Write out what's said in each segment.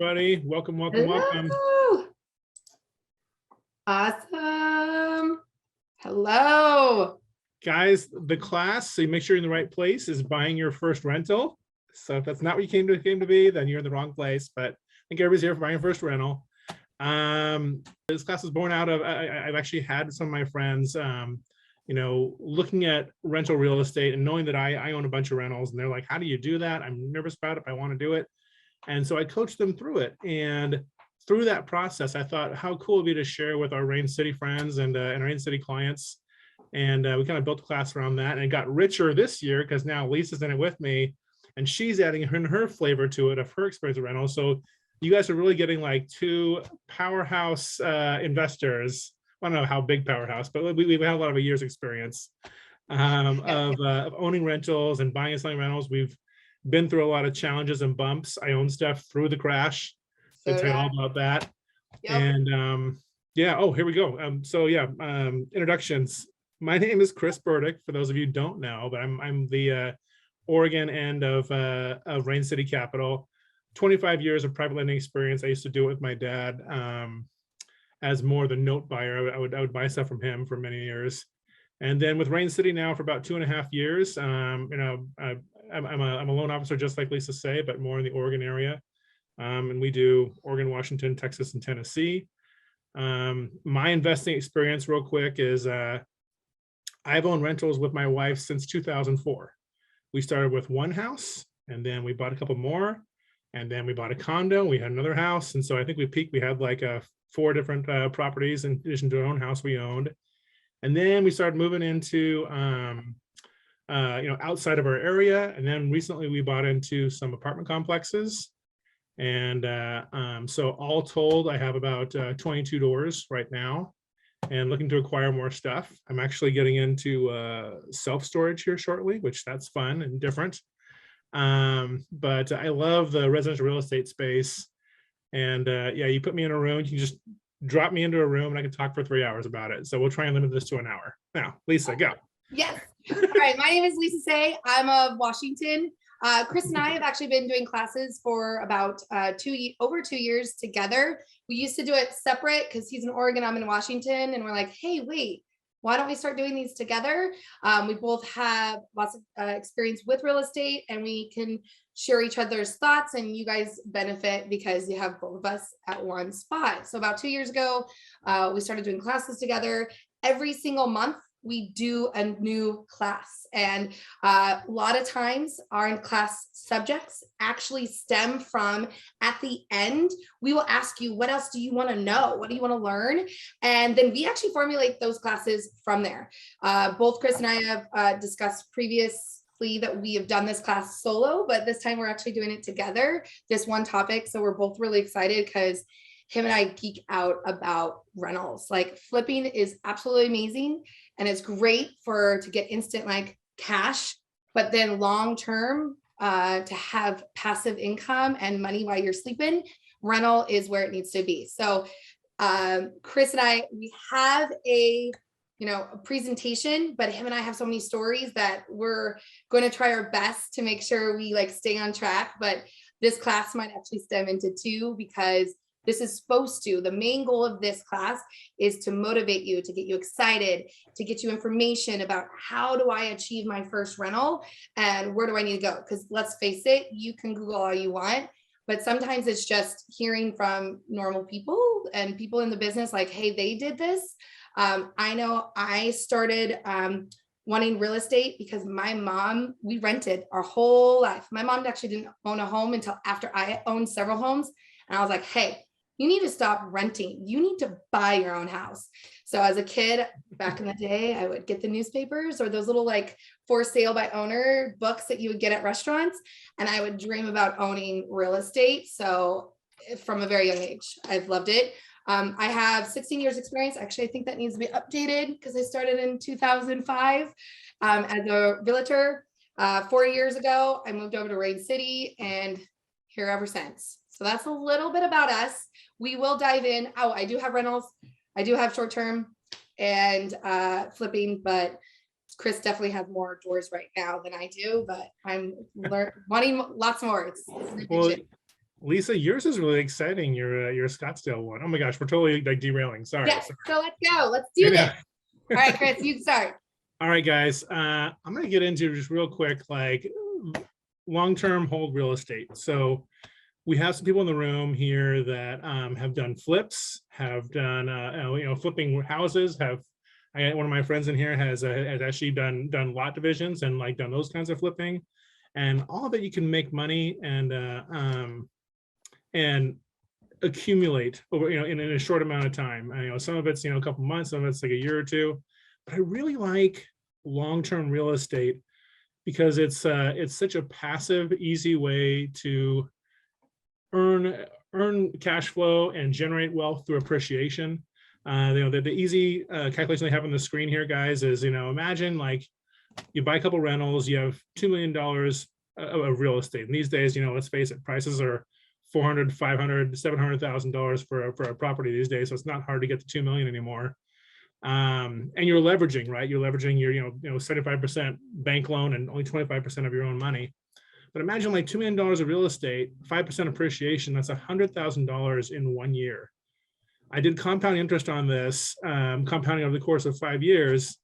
everybody. Welcome, welcome, welcome. Hello. Awesome. Hello. Guys, the class, so you make sure you're in the right place, is buying your first rental. So if that's not what you came to be, then you're in the wrong place. But I think everybody's here for buying your first rental. This class was born out of, I've actually had some of my friends, looking at rental real estate and knowing that I own a bunch of rentals, and they're like, how do you do that? I'm nervous about it, but I want to do it. And so I coached them through it. And through that process, I thought how cool it would be to share with our Rain City friends and our Rain City clients. And we kind of built a class around that, and it got richer this year because now Lisa's in it with me, and she's adding her flavor to it of her experience with rentals. So you guys are really getting like two powerhouse investors. I don't know how big powerhouse, but we've had a lot of years experience of owning rentals and buying and selling rentals. We've been through a lot of challenges and bumps. I own stuff through the crash. So I'll tell you all about that. Yep. And here we go. Introductions. My name is Chris Burdick, for those of you who don't know, but I'm the Oregon end of Rain City Capital. 25 years of private lending experience. I used to do it with my dad as more the note buyer. I would buy stuff from him for many years. And then with Rain City now for about 2.5 years, I'm a loan officer, just like Lesa say, but more in the Oregon area. And we do Oregon, Washington, Texas, and Tennessee. My investing experience real quick is I've owned rentals with my wife since 2004. We started with one house, and then we bought a couple more, and then we bought a condo. We had another house. And so I think we had like 4 different properties in addition to our own house we owned. And then we started moving into, outside of our area. And then recently we bought into some apartment complexes. And so all told, I have about 22 doors right now and looking to acquire more stuff. I'm actually getting into self-storage here shortly, which that's fun and different. But I love the residential real estate space. And you put me in a room, you can just drop me into a room and I can talk for 3 hours about it. So we'll try and limit this to an hour. Now, Lesa, go. Yes. All right. My name is Lesa. I'm of Washington. Chris and I have actually been doing classes for about over 2 years together. We used to do it separate because he's in Oregon, I'm in Washington, and we're like, hey, wait, why don't we start doing these together? We both have lots of experience with real estate, and we can share each other's thoughts, and you guys benefit because you have both of us at one spot. So about 2 years ago, we started doing classes together. Every single month, we do a new class, and a lot of times our class subjects actually stem from, at the end, we will ask you, what else do you want to know? What do you want to learn? And then we actually formulate those classes from there. Both Chris and I have discussed previously that we have done this class solo, but this time we're actually doing it together, this one topic. So we're both really excited because him and I geek out about rentals. Like, flipping is absolutely amazing. And it's great to get instant like cash, but then long-term to have passive income and money while you're sleeping, rental is where it needs to be. So Chris and I, we have a presentation, but him and I have so many stories that we're going to try our best to make sure we like stay on track. But this class might actually stem into 2 because this is the main goal of this class is to motivate you, to get you excited, to get you information about how do I achieve my first rental and where do I need to go? Because let's face it, you can Google all you want, but sometimes it's just hearing from normal people and people in the business like, hey, they did this. I know I started wanting real estate because my mom, we rented our whole life. My mom actually didn't own a home until after I owned several homes. And I was like, hey, you need to stop renting. You need to buy your own house. So as a kid, back in the day, I would get the newspapers or those little like for sale by owner books that you would get at restaurants. And I would dream about owning real estate. So from a very young age, I've loved it. I have 16 years experience. Actually, I think that needs to be updated because I started in 2005 as a realtor. 4 years ago, I moved over to Rain City and here ever since. So that's a little bit about us. We will dive in. Oh, I do have rentals. I do have short-term and flipping, but Chris definitely has more doors right now than I do, but I'm wanting lots more. It's well, Lisa, yours is really exciting. Your Scottsdale one. Oh my gosh, we're totally like derailing. Sorry. Yes, Sorry. so let's go. Let's I do know. this. All right, Chris, you start. All right, guys. I'm gonna get into just real quick, like long-term hold real estate. So we have some people in the room here that have done flips, have done flipping houses. One of my friends in here has actually done lot divisions and like done those kinds of flipping, and all of it you can make money and accumulate over in a short amount of time. Some of it's a couple months, some of it's like a year or two, but I really like long-term real estate because it's such a passive, easy way to earn cash flow and generate wealth through appreciation. The easy calculation I have on the screen here, guys, is imagine like you buy a couple rentals, you have $2 million of real estate. And these days, let's face it, prices are $400,000, $500,000, $700,000 for a property these days. So it's not hard to get to 2 million anymore. And you're leveraging, right? You're leveraging your 75% bank loan and only 25% of your own money. But imagine like $2 million of real estate, 5% appreciation, that's $100,000 in 1 year. I did compound interest on this, compounding over the course of 5 years,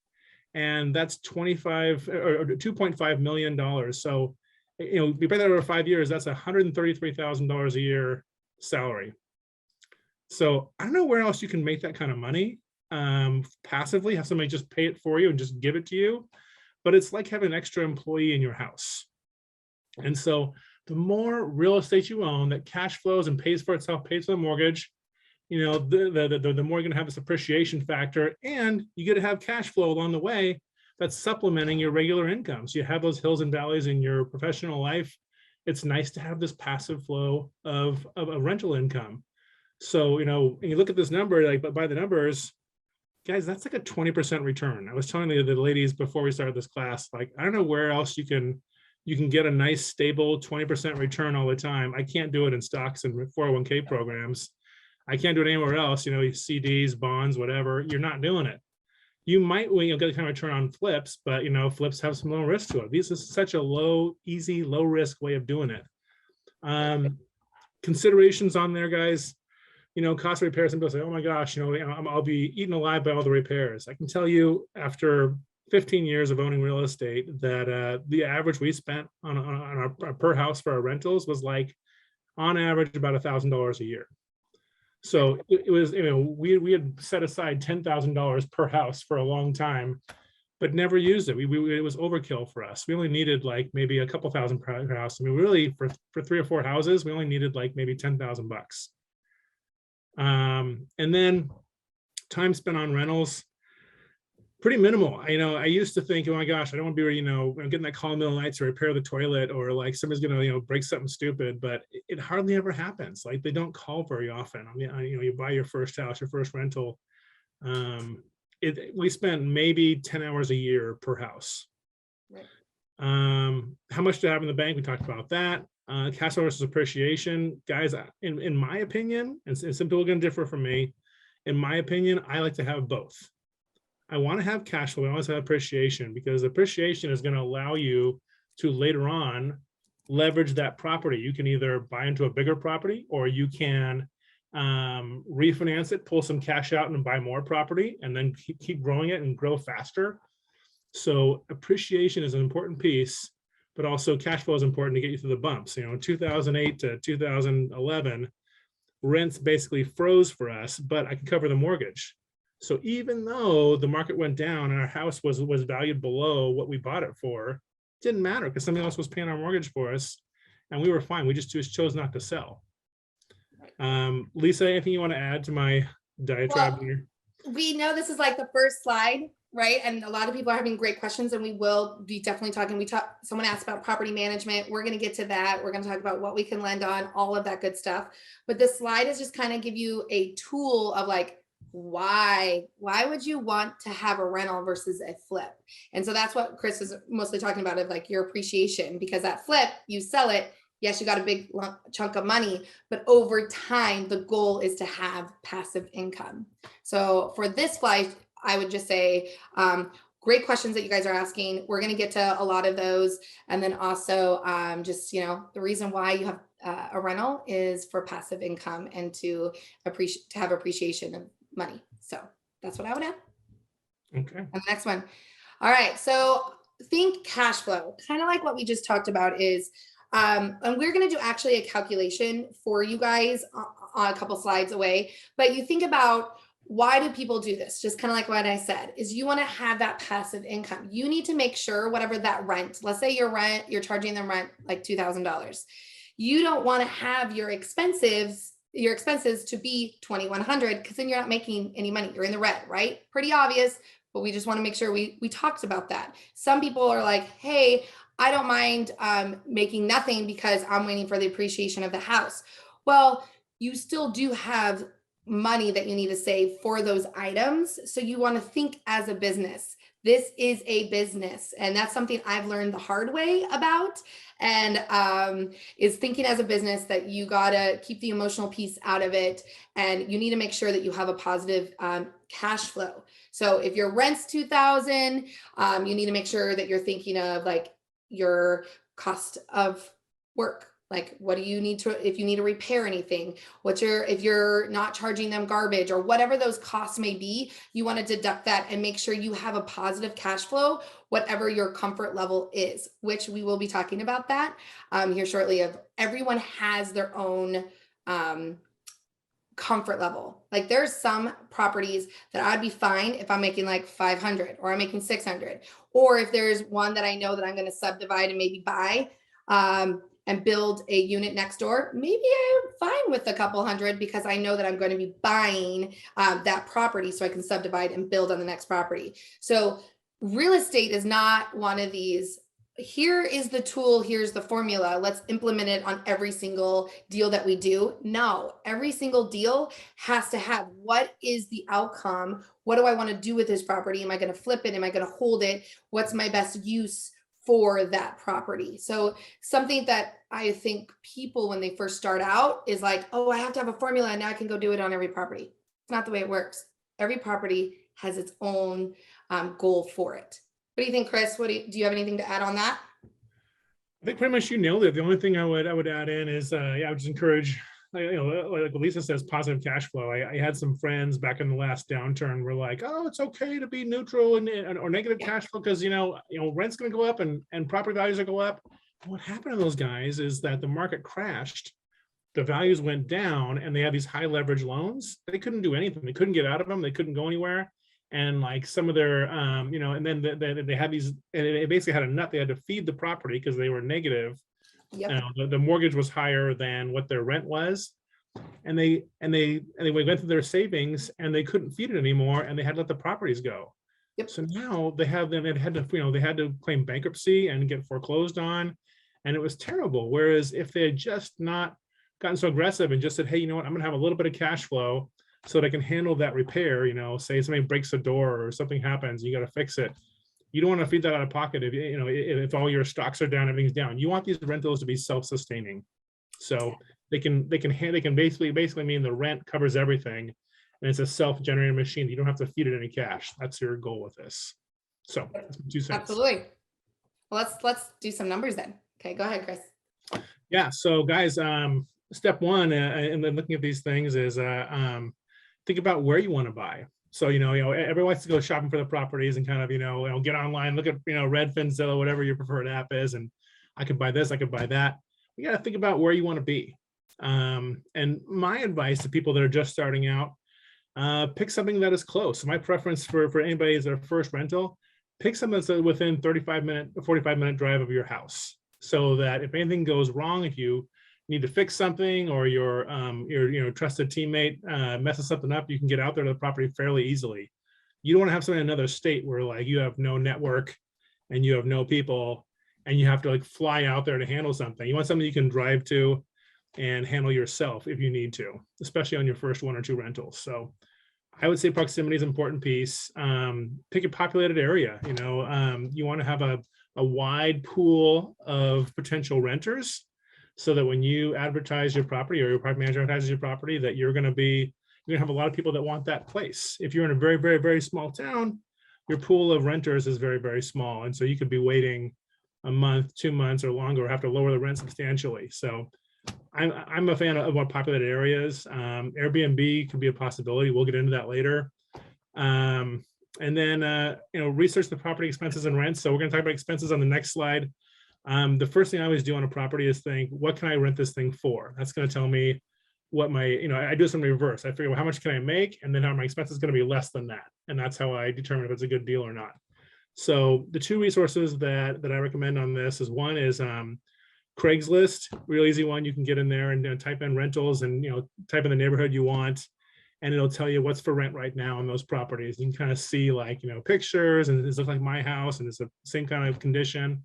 and that's $2.5 million. So, we pay that over 5 years, that's $133,000 a year salary. So I don't know where else you can make that kind of money passively, have somebody just pay it for you and just give it to you. But it's like having an extra employee in your house. And so the more real estate you own that cash flows and pays for itself, pays for the mortgage, the more you're going to have this appreciation factor, and you get to have cash flow along the way that's supplementing your regular income. So you have those hills and valleys in your professional life. It's nice to have this passive flow of a rental income. So, when you look at this number, like, but by the numbers, guys, that's like a 20% return. I was telling the ladies before we started this class, like, I don't know where else you can get a nice, stable 20% return all the time. I can't do it in stocks and 401k programs. I can't do it anywhere else, CDs, bonds, whatever. You're not doing it. You might get a kind of return on flips, but flips have some low risk to it. This is such a easy, low risk way of doing it. Considerations on there, guys. Cost of repairs. Some people say, "Oh my gosh, I'll be eaten alive by all the repairs." I can tell you, after 15 years of owning real estate, that the average we spent on our per house for our rentals was like, on average, about $1,000 a year. So it was, we had set aside $10,000 per house for a long time, but never used it. It was overkill for us. We only needed like maybe a couple thousand per house. I mean, really, for 3 or 4 houses, we only needed like maybe $10,000. And then time spent on rentals, pretty minimal. I used to think, oh my gosh, I don't want to be, getting that call in the middle of the night to repair the toilet, or like somebody's going to, break something stupid, but it hardly ever happens. Like, they don't call very often. I mean, you buy your first house, your first rental. We spent maybe 10 hours a year per house. Right. How much to have in the bank? We talked about that. Cash flow versus appreciation, guys, in my opinion, and some people are going to differ from me. In my opinion, I like to have both. I want to have cash flow. I want to have appreciation, because appreciation is going to allow you to later on leverage that property. You can either buy into a bigger property, or you can refinance it, pull some cash out and buy more property, and then keep growing it and grow faster. So appreciation is an important piece, but also cash flow is important to get you through the bumps. 2008 to 2011, rents basically froze for us, but I could cover the mortgage. So even though the market went down and our house was valued below what we bought it for, it didn't matter, because somebody else was paying our mortgage for us, and we were fine. We just chose not to sell. Lisa, anything you want to add to my diatribe here? We know this is like the first slide, right? And a lot of people are having great questions, and we will be definitely talking. Someone asked about property management. We're going to get to that. We're going to talk about what we can lend on, all of that good stuff. But this slide is just kind of give you a tool of like, why would you want to have a rental versus a flip? And so that's what Chris is mostly talking about, of like your appreciation, because that flip, you sell it. Yes, you got a big chunk of money, but over time, the goal is to have passive income. So for this slide, I would just say, great questions that you guys are asking. We're going to get to a lot of those. And then also just, the reason why you have a rental is for passive income and to have appreciation of money. So that's what I would add. Okay. And the next one. All right. So think cash flow, kind of like what we just talked about is, and we're going to do actually a calculation for you guys on a couple slides away, but you think about why do people do this? Just kind of like what I said is you want to have that passive income. You need to make sure whatever that rent, let's say you're charging them rent like $2,000. You don't want to have your expenses to be $2,100 because then you're not making any money. You're in the red, right? Pretty obvious, but we just want to make sure we talked about that. Some people are like, hey, I don't mind making nothing because I'm waiting for the appreciation of the house. Well, you still do have money that you need to save for those items. So you want to think as a business. This is a business. And that's something I've learned the hard way about. And is thinking as a business that you got to keep the emotional piece out of it. And you need to make sure that you have a positive cash flow. So if your rent's $2,000, you need to make sure that you're thinking of like your cost of work. Like, what do you need to, if you need to repair anything, if you're not charging them garbage or whatever those costs may be, you want to deduct that and make sure you have a positive cash flow, whatever your comfort level is, which we will be talking about that here shortly. Of everyone has their own comfort level. Like there's some properties that I'd be fine if I'm making like 500 or I'm making 600, or if there's one that I know that I'm going to subdivide and maybe buy and build a unit next door, maybe I'm fine with a couple hundred because I know that I'm going to be buying that property so I can subdivide and build on the next property. So real estate is not one of these, here is the tool, here's the formula, let's implement it on every single deal that we do. No, every single deal has to have, what is the outcome? What do I want to do with this property? Am I going to flip it? Am I going to hold it? What's my best use for that property? So something that I think people, when they first start out, is like, oh, I have to have a formula and now I can go do it on every property. It's not the way it works. Every property has its own goal for it. What do you think, Chris? Do you have anything to add on that? I think pretty much you nailed it. The only thing I would add in is I would just encourage, like Lesa says, positive cash flow. I had some friends back in the last downturn were like, oh, it's okay to be neutral or negative cash flow because rent's going to go up and property values will go up. What happened to those guys is that the market crashed, the values went down, and they had these high leverage loans. They couldn't do anything. They couldn't get out of them. They couldn't go anywhere. And like some of their, and then they had these, and it basically had a nut. They had to feed the property because they were negative. Yep. The mortgage was higher than what their rent was, and they went through their savings and they couldn't feed it anymore, and they had to let the properties go. Yep. So now they had to claim bankruptcy and get foreclosed on, and it was terrible. Whereas if they had just not gotten so aggressive and just said, hey, you know what, I'm going to have a little bit of cash flow so that I can handle that repair. Say somebody breaks a door or something happens, you got to fix it. You don't want to feed that out of pocket if all your stocks are down, everything's down. You want these rentals to be self-sustaining, so they can basically mean the rent covers everything, and it's a self-generating machine. You don't have to feed it any cash. That's your goal with this. So that's my 2 cents. Absolutely. Well, let's do some numbers then. Okay, go ahead, Chris. Yeah. So guys, step one, and then looking at these things is think about where you want to buy. So, everyone wants to go shopping for the properties and kind of, get online, look at, Redfin, Zillow, whatever your preferred app is. And I could buy this, I could buy that. You got to think about where you want to be. And my advice to people that are just starting out, pick something that is close. So my preference for anybody is their first rental, pick something that's within 45-minute drive of your house. So that if anything goes wrong, if you need to fix something or your trusted teammate messes something up, you can get out there to the property fairly easily. You don't want to have something in another state where like you have no network and you have no people and you have to like fly out there to handle something. You want something you can drive to and handle yourself if you need to, especially on your first 1 or 2 rentals. So I would say proximity is an important piece. Pick a populated area. You want to have a wide pool of potential renters, so that when you advertise your property or your property manager advertises your property, that you're going to have a lot of people that want that place. If you're in a very, very, very small town, your pool of renters is very, very small. And so you could be waiting a month, 2 months or longer, or have to lower the rent substantially. So I'm a fan of more populated areas. Airbnb could be a possibility. We'll get into that later. And then, research the property expenses and rents. So we're going to talk about expenses on the next slide. The first thing I always do on a property is think, what can I rent this thing for? That's going to tell me what my, I do some reverse. I figure, well, how much can I make? And then how my expense is going to be less than that. And that's how I determine if it's a good deal or not. So the two resources that I recommend on this is one is Craigslist, real easy one. You can get in there and type in rentals and, type in the neighborhood you want, and it'll tell you what's for rent right now on those properties. You can kind of see like, pictures, and does it look like my house, and it's the same kind of condition.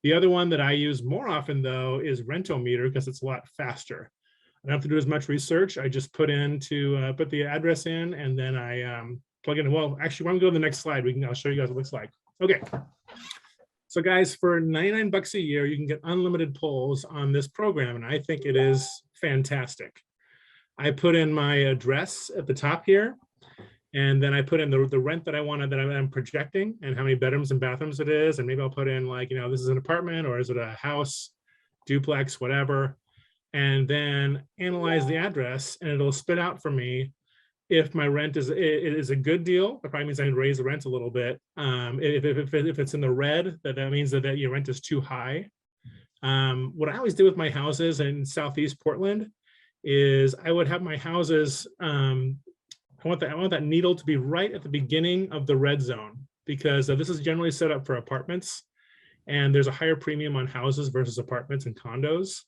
The other one that I use more often though is Rental Meter, because it's a lot faster. I don't have to do as much research. I just put the address in, and then I plug in. Well, actually, when we go to the next slide, I'll show you guys what it looks like. Okay. So guys, for $99 a year, you can get unlimited polls on this program, and I think it is fantastic. I put in my address at the top here, and then I put in the rent that I wanted, that I'm projecting, and how many bedrooms and bathrooms it is, and maybe I'll put in like, this is an apartment, or is it a house, duplex, whatever, and then analyze the address, and it'll spit out for me if my rent is a good deal. It probably means I can raise the rent a little bit. If it's in the red, that means that your rent is too high. What I always do with my houses in Southeast Portland is I would have my houses, I want that needle to be right at the beginning of the red zone, because this is generally set up for apartments, and there's a higher premium on houses versus apartments and condos.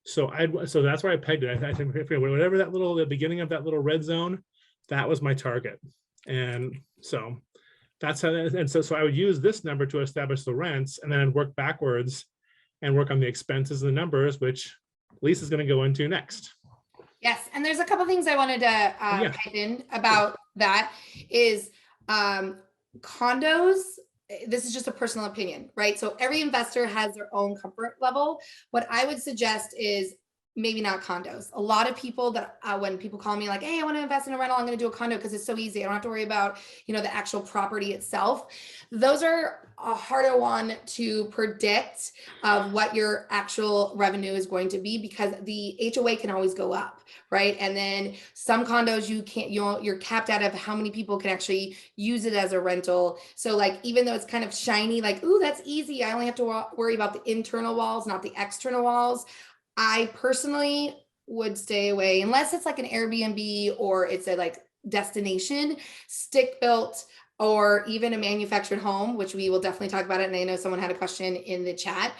So that's where I pegged it. I think whatever the beginning of that little red zone, that was my target. And so that's how, so I would use this number to establish the rents, and then I'd work backwards and work on the expenses and the numbers, which Lisa's going to go into next. Yes, and there's a couple things I wanted to pipe in about that is condos. This is just a personal opinion, right? So every investor has their own comfort level. What I would suggest is maybe not condos. A lot of people that when people call me like, hey, I want to invest in a rental, I'm going to do a condo because it's so easy. I don't have to worry about, the actual property itself. Those are a harder one to predict what your actual revenue is going to be, because the HOA can always go up, right? And then some condos you're capped out of how many people can actually use it as a rental. So like, even though it's kind of shiny, like, ooh, that's easy, I only have to worry about the internal walls, not the external walls. I personally would stay away unless it's like an Airbnb or it's a like destination, stick built, or even a manufactured home, which we will definitely talk about it. And I know someone had a question in the chat,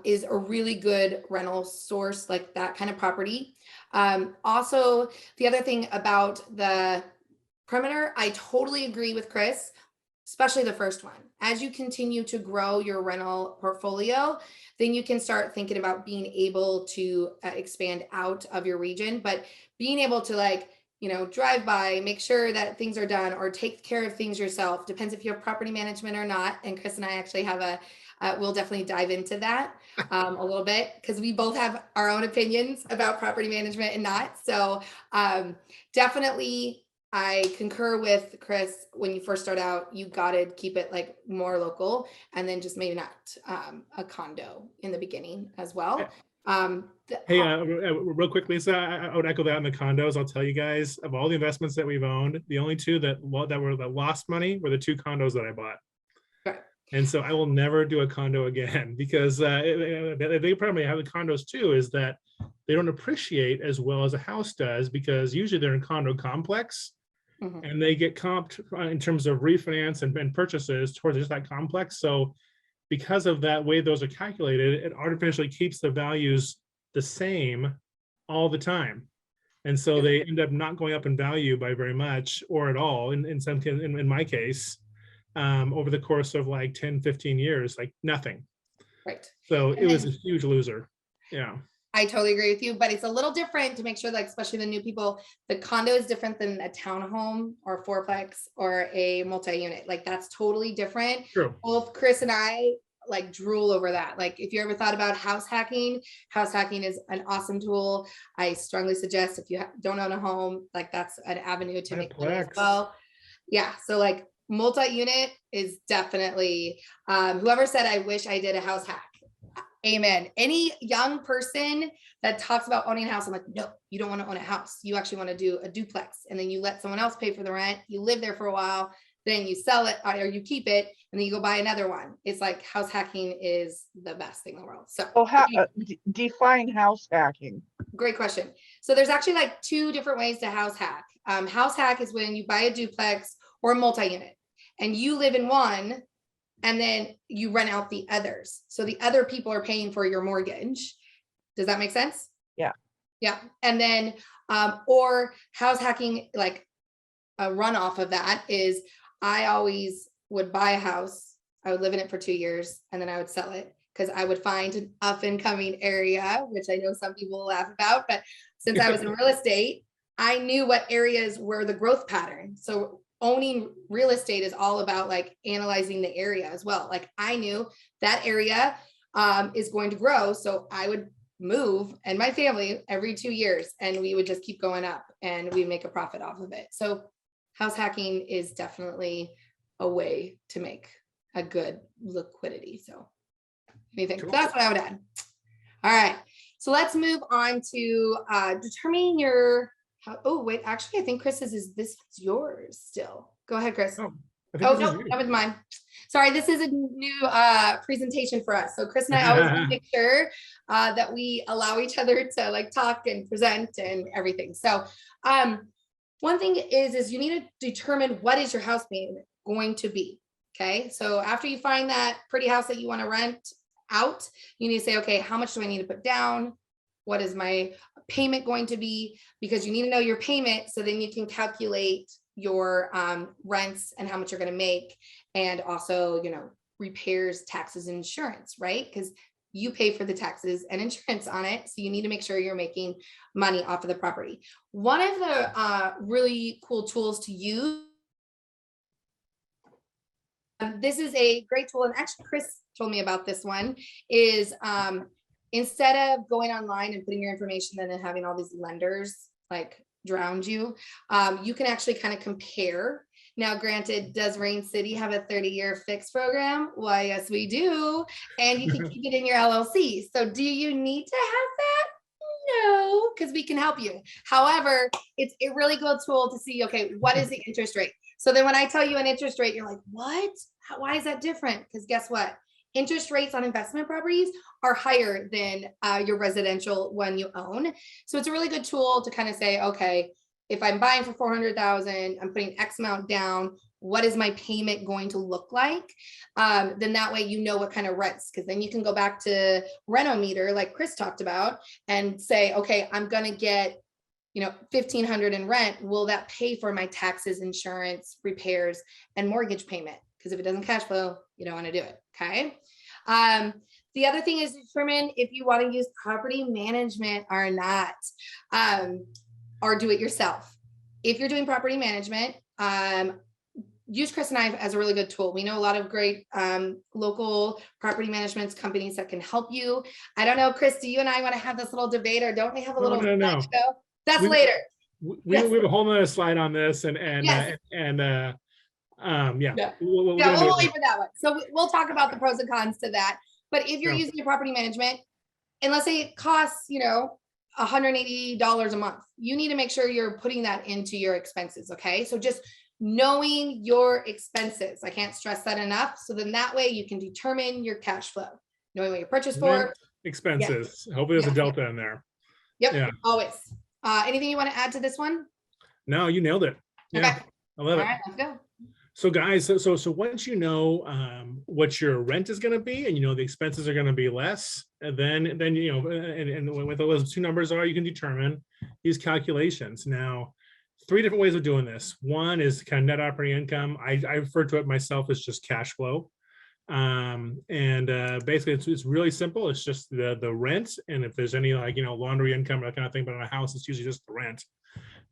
is a really good rental source, like that kind of property. Also, the other thing about the perimeter, I totally agree with Chris, especially the first one. As you continue to grow your rental portfolio, then you can start thinking about being able to expand out of your region, but being able to drive by, make sure that things are done, or take care of things yourself. Depends if you have property management or not. And Chris and I actually have we'll definitely dive into that a little bit, because we both have our own opinions about property management and not. So definitely, I concur with Chris. When you first start out, you got to keep it like more local, and then just maybe not a condo in the beginning as well. Hey, real quick, Lisa, I would echo that on the condos. I'll tell you guys, of all the investments that we've owned, the only two that lost money were the two condos that I bought. Right. And so I will never do a condo again, because the big problem I have with condos too is that they don't appreciate as well as a house does, because usually they're in condo complex. Mm-hmm. And they get comped in terms of refinance and purchases towards just that complex. So because of that way those are calculated, it artificially keeps the values the same all the time. And so they end up not going up in value by very much or at all. In my case, over the course of like 10, 15 years, like nothing. Right. So it was a huge loser. Yeah. I totally agree with you, but it's a little different to make sure, like, especially the new people, the condo is different than a townhome or a fourplex or a multi-unit. Like, that's totally different. True. Both Chris and I like drool over that. Like, if you ever thought about house hacking is an awesome tool. I strongly suggest, if you don't own a home, like that's an avenue to make money as well. Yeah. So like multi-unit is definitely, whoever said, I wish I did a house hack. Amen. Any young person that talks about owning a house, I'm like, no, you don't want to own a house. You actually want to do a duplex, and then you let someone else pay for the rent. You live there for a while, then you sell it or you keep it, and then you go buy another one. It's like house hacking is the best thing in the world. So Define house hacking. great question. So there's actually like two different ways to house hack. House hack is when you buy a duplex or a multi-unit and you live in one, and then you rent out the others. So the other people are paying for your mortgage. Does that make sense? Yeah. Yeah. And then, or house hacking, like a runoff of that is I always would buy a house. I would live in it for 2 years and then I would sell it because I would find an up and coming area, which I know some people will laugh about, but since I was in real estate, I knew what areas were the growth pattern. So owning real estate is all about like analyzing the area as well. Like I knew that area is going to grow. So I would move and my family every 2 years and we would just keep going up and we make a profit off of it. So house hacking is definitely a way to make a good liquidity. So anything, Cool. that's what I would add. All right. So let's move on to determining your oh, wait, actually, I think Chris's is this one's yours still. Go ahead, Chris. Oh, Oh, no, that was mine. Sorry, this is a new presentation for us. So Chris and I always want to make sure that we allow each other to like talk and present and everything. So one thing is you need to determine what is your house payment going to be. Okay, so after you find that pretty house that you want to rent out, you need to say, okay, how much do I need to put down? What is my payment going to be? Because you need to know your payment so then you can calculate your rents and how much you're going to make, and also, you know, repairs, taxes, and insurance, right? Because you pay for the taxes and insurance on it. So you need to make sure you're making money off of the property. One of the really cool tools to use, this is a great tool, and actually Chris told me about this one, is instead of going online and putting your information in and having all these lenders like drown you, you can actually kind of compare. Now, granted, does Rain City have a 30-year fixed program? Why, yes, we do. And you can keep it in your LLC. So do you need to have that? No, because we can help you. However, it's a really good tool to see, okay, what is the interest rate? So then when I tell you an interest rate, you're like, what? Why is that different? Because guess what? Interest rates on investment properties are higher than your residential one you own. So it's a really good tool to kind of say, okay, if I'm buying for 400,000, I'm putting X amount down, what is my payment going to look like? Then that way you know what kind of rents, because then you can go back to Renometer like Chris talked about and say, okay, I'm going to get, you know, $1,500 in rent. Will that pay for my taxes, insurance, repairs, and mortgage payment? Because if it doesn't cash flow, you don't want to do it. Okay. The other thing is determine if you want to use property management or not, or do it yourself. If you're doing property management, use Chris and I as a really good tool. We know a lot of great local property management companies that can help you. I don't know, Chris, do you and I want to have this little debate, or don't we have a little No. show? That's later. We have a whole nother slide on this, Yes. We'll leave for that one. So we'll talk about the pros and cons to that. But if you're using your property management, and let's say it costs, you know, $180 a month, you need to make sure you're putting that into your expenses. Okay. So just knowing your expenses, I can't stress that enough. So then that way you can determine your cash flow, knowing what you purchase for. Expenses. Hopefully there's a delta in there. Yep. Yeah. Always. Anything you want to add to this one? No, you nailed it. Yeah. Okay. I love it. All right, let's go. So guys, so once you know what your rent is going to be, and you know the expenses are going to be less, and then you know, and what those two numbers are, you can determine these calculations. Now, 3 different ways of doing this. One is kind of net operating income. I refer to it myself as just cash flow, basically it's really simple. It's just the rent, and if there's any like, you know, laundry income or that kind of thing, but in a house it's usually just the rent.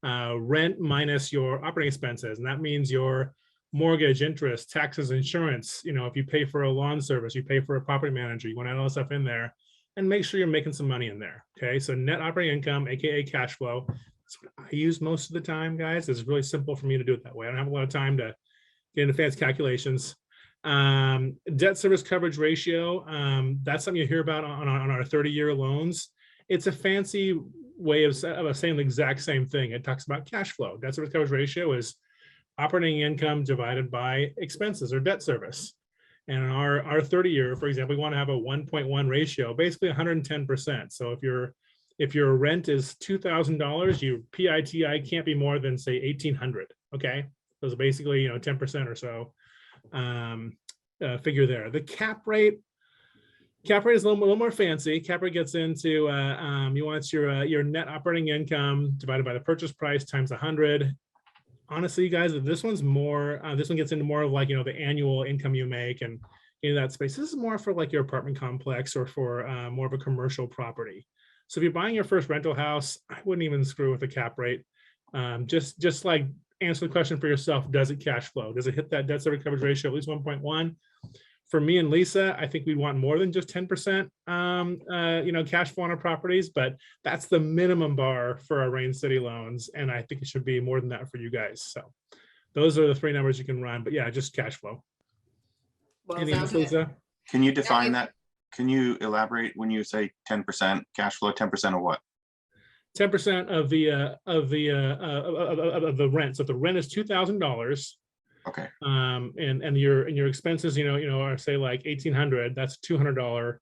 Rent minus your operating expenses, and that means your mortgage, interest, taxes, insurance. You know, if you pay for a lawn service, you pay for a property manager, you want to add all that stuff in there and make sure you're making some money in there. Okay, so net operating income, aka cash flow, that's what I use most of the time, guys. It's really simple for me to do it that way. I don't have a lot of time to get into fancy calculations. Debt service coverage ratio, that's something you hear about on our 30-year loans. It's a fancy way of saying the exact same thing. It talks about cash flow. Debt service coverage ratio is operating income divided by expenses or debt service. And in our 30-year, for example, we want to have a 1.1 ratio, basically 110%. So if your rent is $2,000, your PITI can't be more than say $1,800. Okay, so it's basically 10% or so figure there. The cap rate is a little more fancy. Cap rate gets into you want your net operating income divided by the purchase price times 100. Honestly, you guys, this one's more. This one gets into more of like the annual income you make and in that space. This is more for like your apartment complex or for more of a commercial property. So if you're buying your first rental house, I wouldn't even screw with the cap rate. Just like answer the question for yourself: does it cash flow? Does it hit that debt service coverage ratio at least 1.1? For me and Lisa, I think we want more than just 10%, cash flow on our properties, but that's the minimum bar for our Rain City loans. And I think it should be more than that for you guys. So those are the 3 numbers you can run, but yeah, just cash flow. Well, Anything else, sounds good. Lisa? Can you define that? Can you elaborate when you say 10% cash flow, 10% of what? 10% of the rent. So if the rent is $2,000, okay, and your expenses, are say like $1,800, that's $200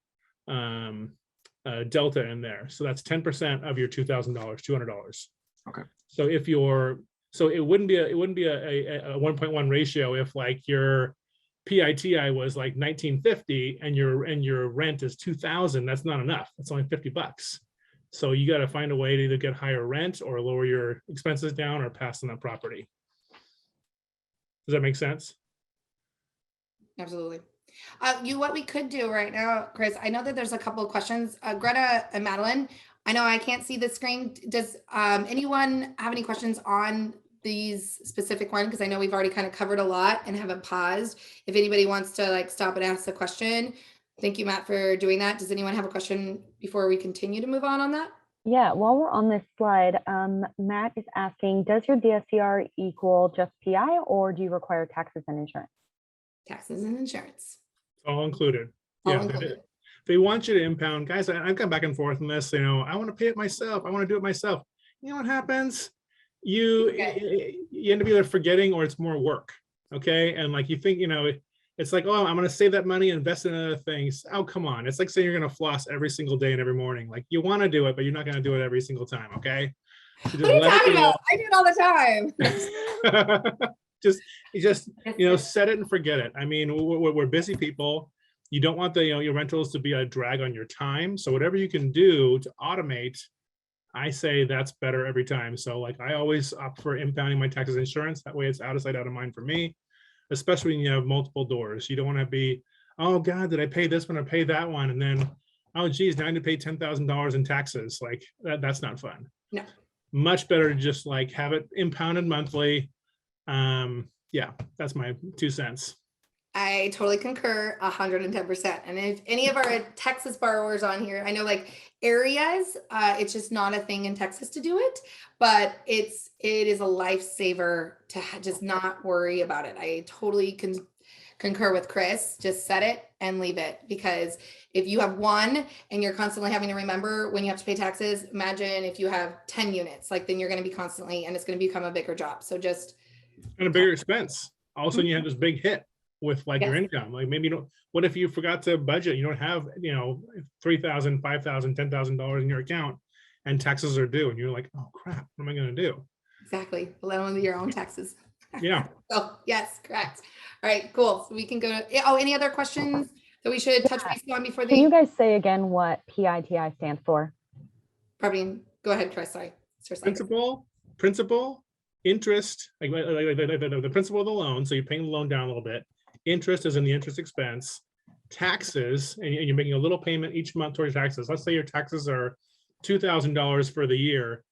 delta in there. So that's 10% of your $2,000, $200. Okay. So it wouldn't be a 1.1 ratio if like your PITI was like 1950 and your rent is 2,000. That's not enough. That's only $50. So you got to find a way to either get higher rent or lower your expenses down or pass on that property. Does that make sense? Absolutely. What we could do right now, Chris, I know that there's a couple of questions. Greta and Madeline, I know I can't see the screen. Does anyone have any questions on these specific ones? Because I know we've already kind of covered a lot and haven't paused. If anybody wants to like stop and ask a question, thank you, Matt, for doing that. Does anyone have a question before we continue to move on that? Yeah, while we're on this slide, Matt is asking, does your DSCR equal just PI or do you require taxes and insurance? Taxes and insurance. All included. All Yeah, included. they want you to impound. Guys, I've gone back and forth on this. I want to pay it myself. I want to do it myself. You know what happens? You end up either forgetting or it's more work. Okay. And like you think, it's like, oh, I'm going to save that money and invest in other things. Oh, come on. It's like saying you're going to floss every single day and every morning. Like you want to do it, but you're not going to do it every single time. Okay. So What are you talking about? I do it all the time. just set it and forget it. I mean, we're busy people. You don't want your rentals to be a drag on your time. So whatever you can do to automate, I say that's better every time. So like I always opt for impounding my taxes and insurance. That way it's out of sight, out of mind for me, especially when you have multiple doors. You don't want to be, oh God, did I pay this one or pay that one? And then, oh geez, now I need to pay $10,000 in taxes. Like that's not fun. No. Much better to just like have it impounded monthly. Yeah, that's my 2 cents. I totally concur 110%. And if any of our Texas borrowers on here, I know like areas, it's just not a thing in Texas to do it, but it is a lifesaver to just not worry about it. I totally concur with Chris. Just set it and leave it, because if you have one and you're constantly having to remember when you have to pay taxes, imagine if you have 10 units, like then you're going to be constantly, and it's going to become a bigger job. So just. And a bigger expense. All of a sudden you have this big hit with like your income. Like maybe what if you forgot to budget? You don't have, $3,000, $5,000, $10,000 in your account and taxes are due. And you're like, oh crap, what am I going to do? Exactly. Let alone your own taxes. Yeah. Oh, yes, correct. All right, cool. So we can go to, any other questions that we should touch base on before Can you guys say again what PITI stands for? Probably, go ahead, Chris, sorry. Principal, interest, like the principal of the loan. So you're paying the loan down a little bit. Interest is in the interest expense. Taxes, and you're making a little payment each month towards your taxes. Let's say your taxes are $2,000 for the year.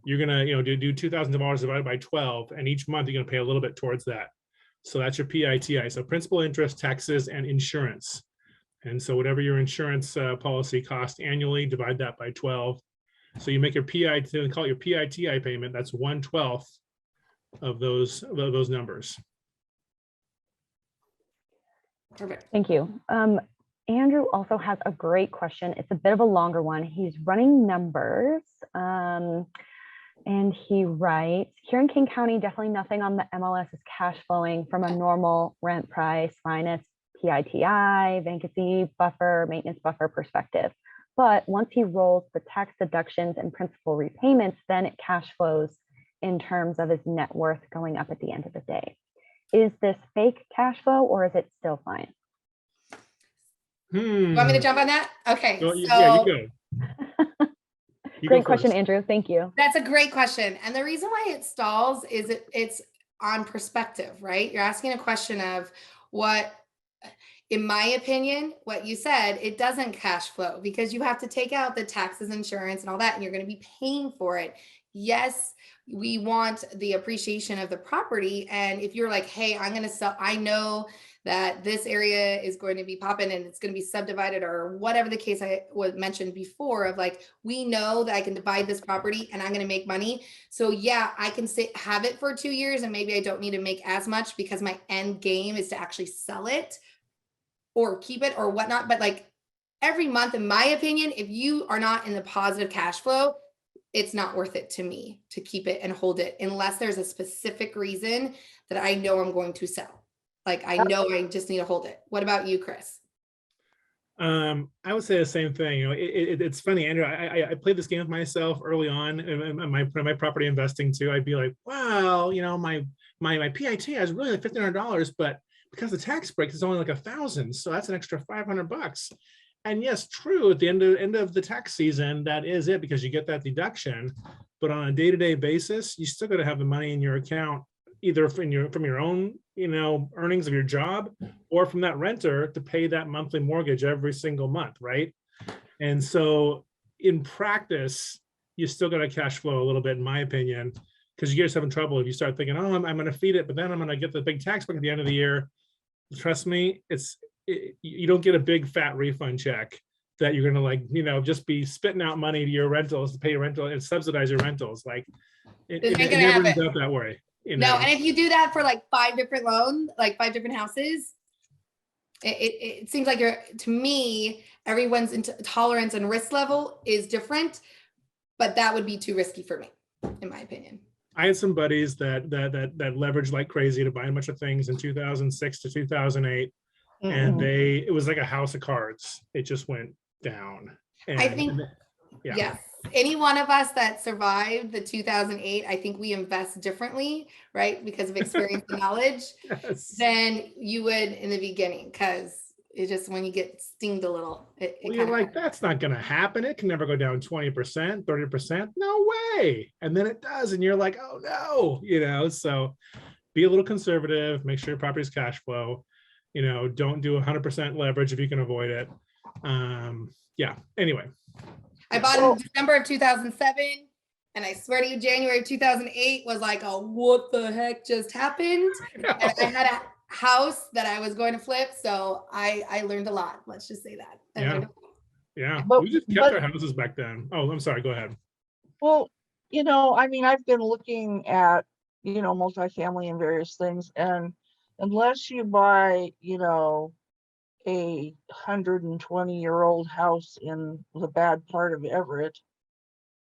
You're gonna, do $2,000 divided by 12, and each month you're gonna pay a little bit towards that. So that's your PITI. So principal, interest, taxes, and insurance. And so whatever your insurance policy costs annually, divide that by 12. So you make your PITI, call it your PITI payment. That's 1/12 of those numbers. Perfect. Thank you. Andrew also has a great question. It's a bit of a longer one. He's running numbers. And he writes, here in King County, definitely nothing on the MLS is cash flowing from a normal rent price minus PITI, vacancy buffer, maintenance buffer perspective. But once he rolls the tax deductions and principal repayments, then it cash flows in terms of his net worth going up at the end of the day. Is this fake cash flow or is it still fine? You want me to jump on that? Okay. Well, So yeah, you go. You Great go question, first. Andrew. Thank you. that's a great question. And the reason why it stalls is it's on perspective, right? You're asking a question of what, in my opinion, what you said, it doesn't cash flow because you have to take out the taxes, insurance, and all that, and you're going to be paying for it. Yes, we want the appreciation of the property. And if you're like, hey, I'm going to sell, I know that this area is going to be popping and it's going to be subdivided or whatever the case I was mentioned before of like, we know that I can divide this property and I'm going to make money. So yeah, I can have it for 2 years and maybe I don't need to make as much because my end game is to actually sell it or keep it or whatnot. But like every month, in my opinion, if you are not in the positive cash flow, it's not worth it to me to keep it and hold it unless there's a specific reason that I know I'm going to sell. Like I know I just need to hold it. What about you, Chris? I would say the same thing. You know, it's funny, Andrew. I played this game with myself early on in my property investing too. I'd be like, wow, you know, my PIT is really like $1,500, but because the tax break is only like 1,000, so that's an extra $500. And yes, true. At the end of the tax season, that is it because you get that deduction. But on a day-to-day basis, you still got to have the money in your account, either from your own, you know, earnings of your job, or from that renter to pay that monthly mortgage every single month, right? And so, in practice, you still got to cash flow a little bit, in my opinion, because you get yourself in trouble if you start thinking, oh, I'm going to feed it, but then I'm going to get the big tax break at the end of the year. Trust me, you don't get a big fat refund check that you're gonna like, you know, just be spitting out money to your rentals to pay your rental and subsidize your rentals. Like it never ends up that way. You know? No, and if you do that for like 5 different loans, like 5 different houses, it seems like to me, everyone's tolerance and risk level is different, but that would be too risky for me, in my opinion. I had some buddies that leveraged like crazy to buy a bunch of things in 2006 to 2008. And it was like a house of cards. It just went down. And, I think, yes, any one of us that survived the 2008, I think we invest differently, right? Because of experience and knowledge than you would in the beginning. Because it's just when you get stinged a little, you're like, that's not going to happen. It can never go down 20%, 30%. No way. And then it does. And you're like, oh no, you know, so be a little conservative, make sure your property's cash flow. You know, don't do 100% leverage if you can avoid it. Yeah, anyway. I bought in December of 2007, and I swear to you, January 2008 was like, oh, what the heck just happened? And I had a house that I was going to flip, so I learned a lot. Let's just say that. Yeah. But, We just kept our houses back then. Oh, I'm sorry. Go ahead. Well, you know, I mean, I've been looking at, you know, multifamily and various things, and unless you buy, you know, a 120-year-old house in the bad part of Everett,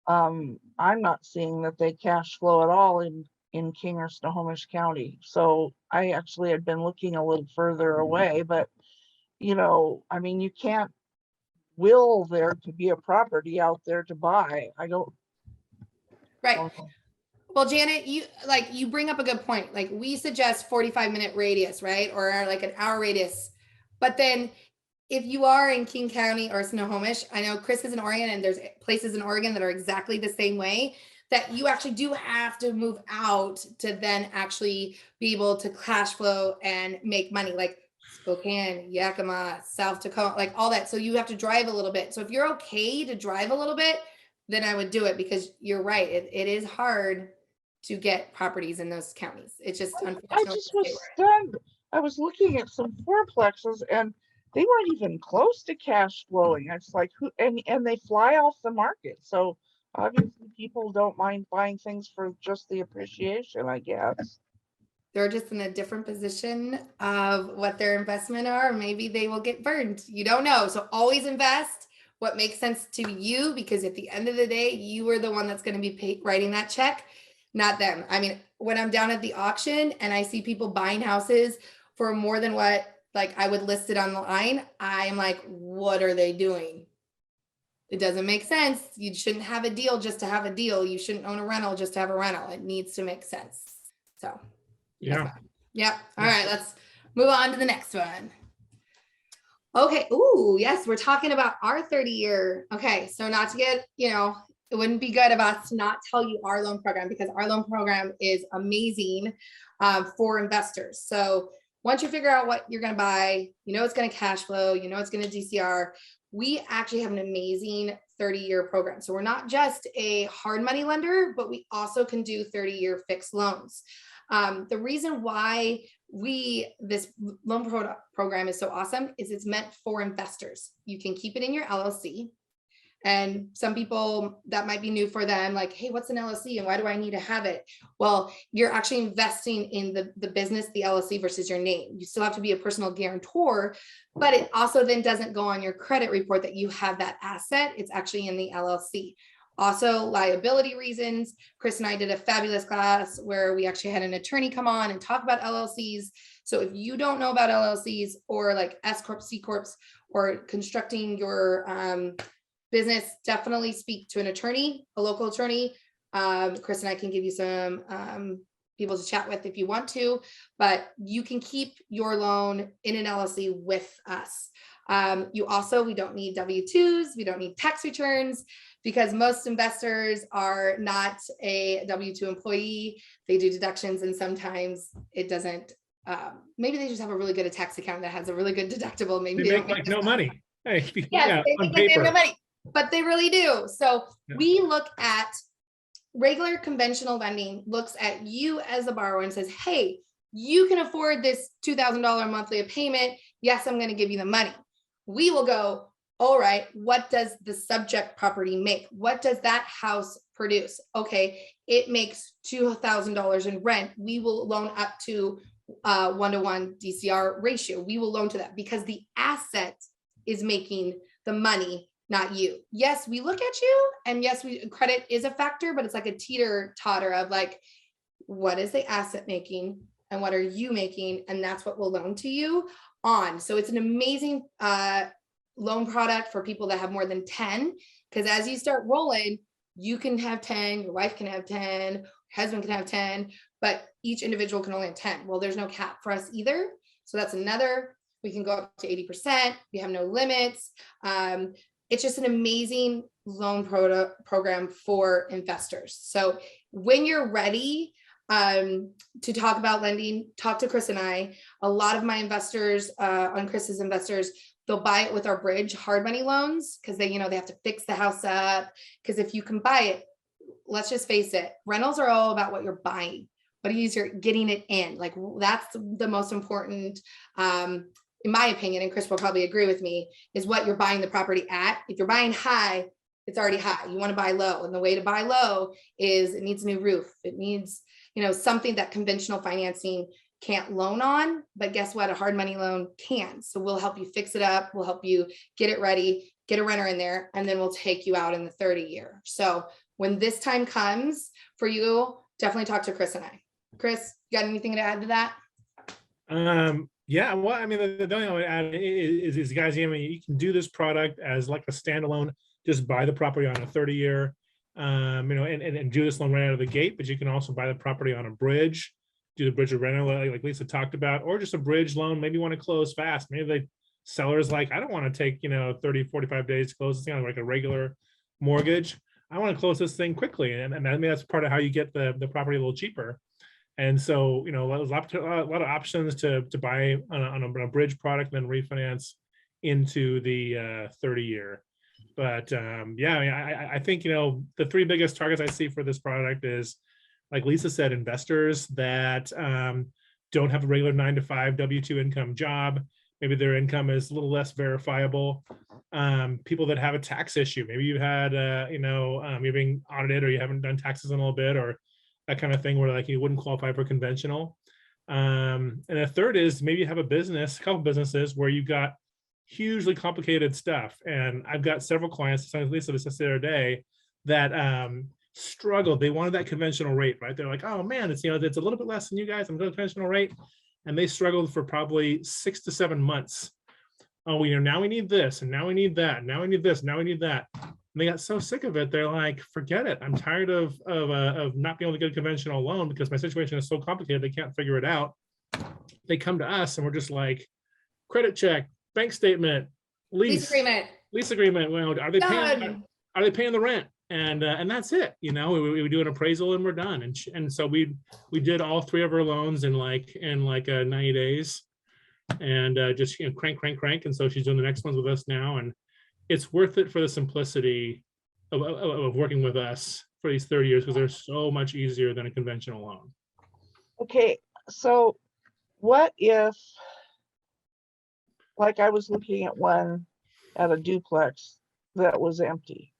I'm not seeing that they cash flow at all in King or Snohomish County. So I actually had been looking a little further away, but you know, I mean, you can't will there to be a property out there to buy. I don't. Right. Well, Janet, you bring up a good point. Like we suggest 45-minute radius, right? Or like an hour radius. But then if you are in King County or Snohomish, I know Chris is in Oregon and there's places in Oregon that are exactly the same way, that you actually do have to move out to then actually be able to cash flow and make money, like Spokane, Yakima, South Dakota, like all that. So you have to drive a little bit. So if you're okay to drive a little bit, then I would do it because you're right. It is hard to get properties in those counties. It's just unfortunate. I just was stunned. I was looking at some fourplexes and they weren't even close to cash flowing. It's like and they fly off the market. So obviously people don't mind buying things for just the appreciation, I guess. They're just in a different position of what their investment are. Maybe they will get burned. You don't know. So always invest what makes sense to you, because at the end of the day, you are the one that's going to be writing that check, not them. I mean, when I'm down at the auction and I see people buying houses for more than what like I would list it online, I'm like, what are they doing? It doesn't make sense. You shouldn't have a deal just to have a deal. You shouldn't own a rental just to have a rental. It needs to make sense. So Yeah. yep. All right, let's move on to the next one. Okay. Ooh, yes, we're talking about our 30-year. Okay, so not to get, it wouldn't be good of us to not tell you our loan program, because our loan program is amazing for investors. So once you figure out what you're going to buy, it's going to cash flow, it's going to DCR. We actually have an amazing 30-year program. So we're not just a hard money lender, but we also can do 30-year fixed loans. The reason why this loan program is so awesome is it's meant for investors. You can keep it in your LLC. And some people, that might be new for them, like, hey, what's an LLC and why do I need to have it? Well, you're actually investing in the business, the LLC, versus your name. You still have to be a personal guarantor, but it also then doesn't go on your credit report that you have that asset. It's actually in the LLC. Also, liability reasons. Chris and I did a fabulous class where we actually had an attorney come on and talk about LLCs. So if you don't know about LLCs or like S Corp, C Corps, or constructing your business, definitely speak to an attorney, a local attorney. Chris and I can give you some people to chat with if you want to, but you can keep your loan in an LLC with us. We don't need W-2s, we don't need tax returns, because most investors are not a W-2 employee. They do deductions, and sometimes it doesn't, maybe they just have a really good tax account that has a really good deductible. Maybe They make like no money. Hey, yes, they on make like they have no paper. money, but they really do. So Yeah. we look at regular conventional lending, looks at you as a borrower and says, hey, you can afford this $2,000 monthly payment. Yes, I'm going to give you the money. We will go, all right, what does the subject property make? What does that house produce? Okay, it makes $2,000 in rent. We will loan up to 1-to-1 DCR ratio. We will loan to that because the asset is making the money, not you. Yes, we look at you, and yes, credit is a factor, but it's like a teeter-totter of like, what is the asset making and what are you making? And that's what we'll loan to you on. So it's an amazing loan product for people that have more than 10, because as you start rolling, you can have 10, your wife can have 10, your husband can have 10, but each individual can only have 10. Well, there's no cap for us either. So that's another, we can go up to 80%. We have no limits. It's just an amazing loan program for investors. So when you're ready to talk about lending, talk to Chris and I. A lot of my investors on Chris's investors, they'll buy it with our bridge hard money loans because they have to fix the house up. Because if you can buy it, let's just face it, rentals are all about what you're buying. What you're getting it in. Like that's the most important, in my opinion, and Chris will probably agree with me, is what you're buying the property at. If you're buying high, it's already high. You want to buy low. And the way to buy low is it needs a new roof. It needs, something that conventional financing can't loan on, but guess what? A hard money loan can. So we'll help you fix it up. We'll help you get it ready, get a renter in there, and then we'll take you out in the 30-year. So when this time comes for you, definitely talk to Chris and I. Chris, you got anything to add to that? Yeah, well, I mean, the only thing I would add is guys, you can do this product as like a standalone, just buy the property on a 30-year, and do this loan right out of the gate, but you can also buy the property on a bridge, do the bridge of rental like Lisa talked about, or just a bridge loan. Maybe you want to close fast. Maybe the seller's like, I don't want to take, 30, 45 days to close this thing on like a regular mortgage. I want to close this thing quickly. And I mean, that's part of how you get the property a little cheaper. And so, there's a lot of options to buy on a bridge product and then refinance into the 30-year. But I think, the three biggest targets I see for this product is, like Lisa said, investors that don't have a regular 9-to-5 W-2 income job. Maybe their income is a little less verifiable. People that have a tax issue. Maybe you had, you're being audited or you haven't done taxes in a little bit, or that kind of thing where like you wouldn't qualify for conventional. And a third is maybe you have a couple businesses where you've got hugely complicated stuff. And I've got several clients, Lisa discussed the other day, that struggled. They wanted that conventional rate, right? They're like, oh man, it's it's a little bit less than you guys. I'm going conventional rate. And they struggled for probably 6 to 7 months. Oh, now we need this, and now we need that, now we need this, now we need that. And they got so sick of it, they're like, forget it. I'm tired of not being able to get a conventional loan because my situation is so complicated, they can't figure it out. They come to us and we're just like, credit check, bank statement, lease agreement. Well, are they paying the rent? And that's it. We do an appraisal and we're done. And so we did all 3 of our loans in like 90 days. And just crank. And so she's doing the next ones with us now. And it's worth it for the simplicity of working with us for these 30 years because they're so much easier than a conventional loan. Okay, so what if, like I was looking at one at a duplex that was empty.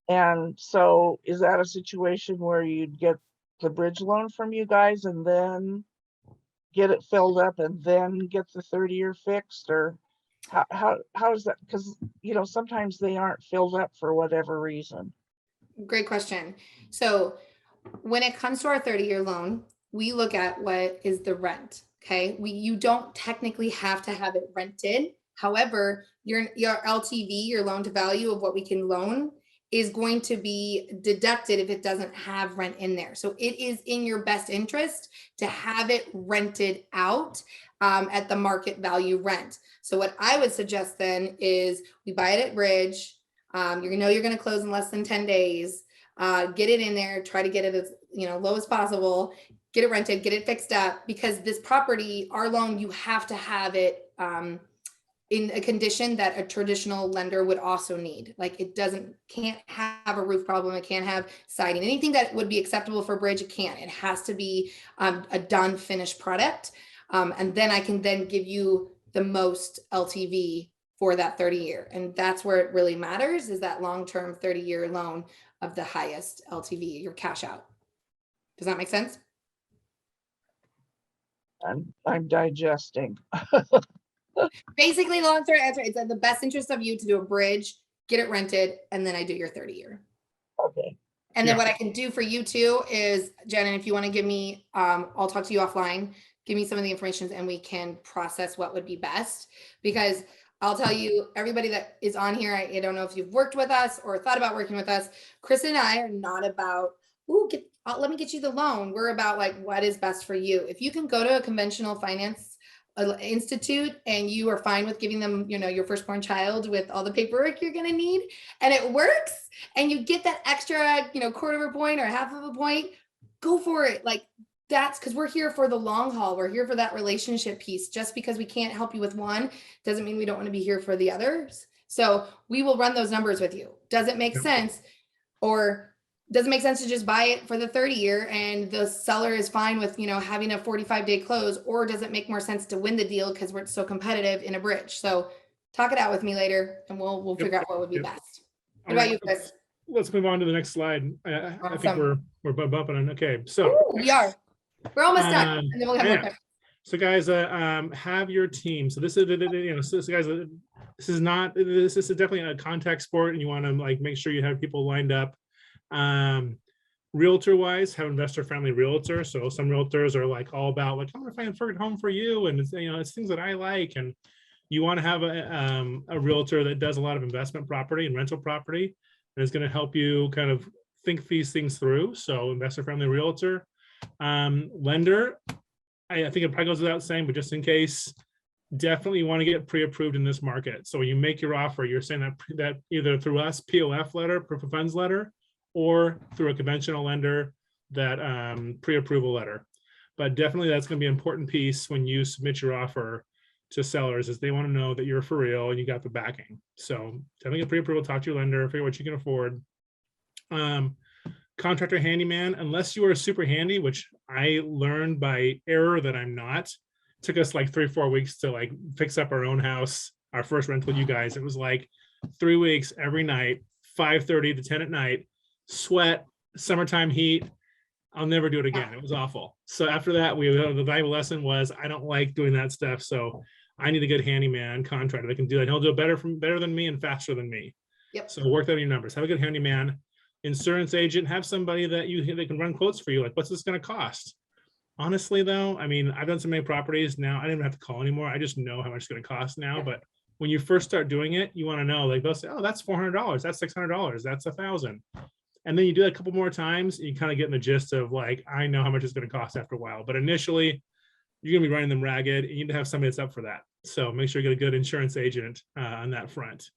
And so is that a situation where you'd get the bridge loan from you guys and then get it filled up and then get the 30-year fixed, or how is that? Because sometimes they aren't filled up for whatever reason. Great question. So when it comes to our 30-year loan, we look at what is the rent. Okay, you don't technically have to have it rented. However, your LTV, your loan to value of what we can loan, is going to be deducted if it doesn't have rent in there. So it is in your best interest to have it rented out at the market value rent. So what I would suggest then is we buy it at bridge. You're going to close in less than 10 days. Get it in there, try to get it as low as possible, get it rented, get it fixed up, because this property, our loan, you have to have it in a condition that a traditional lender would also need. Like can't have a roof problem. It can't have siding, anything that would be acceptable for bridge. It can't. It has to be a done finished product. And then I can then give you the most LTV for that 30-year. And that's where it really matters, is that long-term 30-year loan of the highest LTV, your cash out. Does that make sense? I'm digesting. Basically, the long-term answer, it's in the best interest of you to do a bridge, get it rented, and then I do your 30-year. Okay. And then what I can do for you too is, Jen, and if you want to give me, I'll talk to you offline, give me some of the information and we can process what would be best. Because I'll tell you, everybody that is on here, I don't know if you've worked with us or thought about working with us. Chris and I are not about, let me get you the loan. We're about like, what is best for you. If you can go to a conventional finance institute and you are fine with giving them, your firstborn child with all the paperwork you're going to need, and it works, and you get that extra, quarter of a point or half of a point, go for it. Like, that's because we're here for the long haul. We're here for that relationship piece. Just because we can't help you with one doesn't mean we don't want to be here for the others. So we will run those numbers with you. Does it make sense? Or does it make sense to just buy it for the 30-year and the seller is fine with, having a 45-day close? Or does it make more sense to win the deal because we're so competitive in a bridge? So talk it out with me later and we'll figure out what would be best. What about you, Chris? Let's move on to the next slide. I think we're bumping on. Okay, so we are. We're almost done, and then we'll have more questions. So guys, have your team. So this is, so guys, this is definitely a contact sport, and you want to make sure you have people lined up. Realtor wise, have investor friendly realtor. So some realtors are all about I'm going to find a perfect home for you, and it's things that I like, and you want to have a realtor that does a lot of investment property and rental property, and is going to help you kind of think these things through. So investor friendly realtor. Lender, I think it probably goes without saying, but just in case, definitely want to get pre-approved in this market. So when you make your offer, you're saying that either through us, POF letter, proof of funds letter, or through a conventional lender, that pre-approval letter. But definitely that's going to be an important piece when you submit your offer to sellers, is they want to know that you're for real and you got the backing. So definitely get pre-approval, talk to your lender, figure out what you can afford. Contractor handyman, unless you are super handy, which I learned by error that I'm not. It took us 3-4 weeks to fix up our own house, our first rental with you guys. It was 3 weeks every night, 5:30 to 10 at night, sweat, summertime heat, I'll never do it again. It was awful. So after that, the valuable lesson was I don't like doing that stuff. So I need a good handyman contractor that can do that. He'll do it better than me and faster than me. Yep. So work that on your numbers. Have a good handyman, insurance agent. Have somebody that they can run quotes for you. Like, what's this going to cost? Honestly, though, I mean, I've done so many properties now. I don't even have to call anymore. I just know how much it's going to cost now. But when you first start doing it, you want to know. Like they'll say, "Oh, that's $400. That's $600. That's $1,000." And then you do it a couple more times, and you kind of get in the gist of like, I know how much it's going to cost after a while. But initially, you're going to be running them ragged. And you need to have somebody that's up for that. So make sure you get a good insurance agent on that front.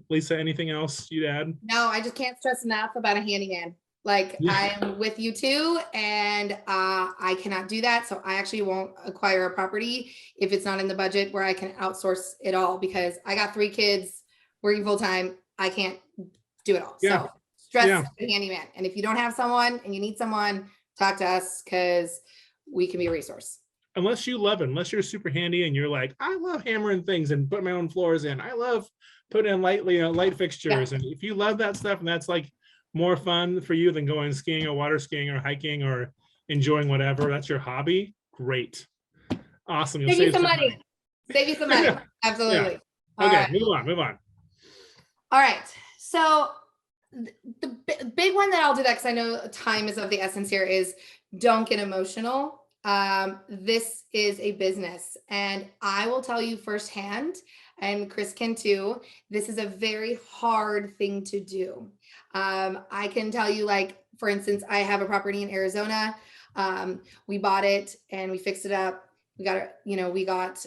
Lisa, anything else you'd add? No, I just can't stress enough about a handyman. Like I am with you too, and I cannot do that. So I actually won't acquire a property if it's not in the budget where I can outsource it all, because I got 3 kids working full time. I can't do it all. Yeah. So stress the handyman. And if you don't have someone and you need someone, talk to us, because we can be a resource. Unless you love it, unless you're super handy and you're like, I love hammering things and putting my own floors in. I love putting in light fixtures. And if you love that stuff and that's like more fun for you than going skiing or water skiing or hiking or enjoying whatever, that's your hobby, great. Awesome. You'll Save you some money. Save you some money. Absolutely. Yeah. Okay, move on. All right. So the big one that I'll do that, because I know time is of the essence here, is don't get emotional. This is a business, and I will tell you firsthand, and Chris can too, this is a very hard thing to do. I can tell you, like, for instance, I have a property in Arizona. We bought it and we fixed it up. We got,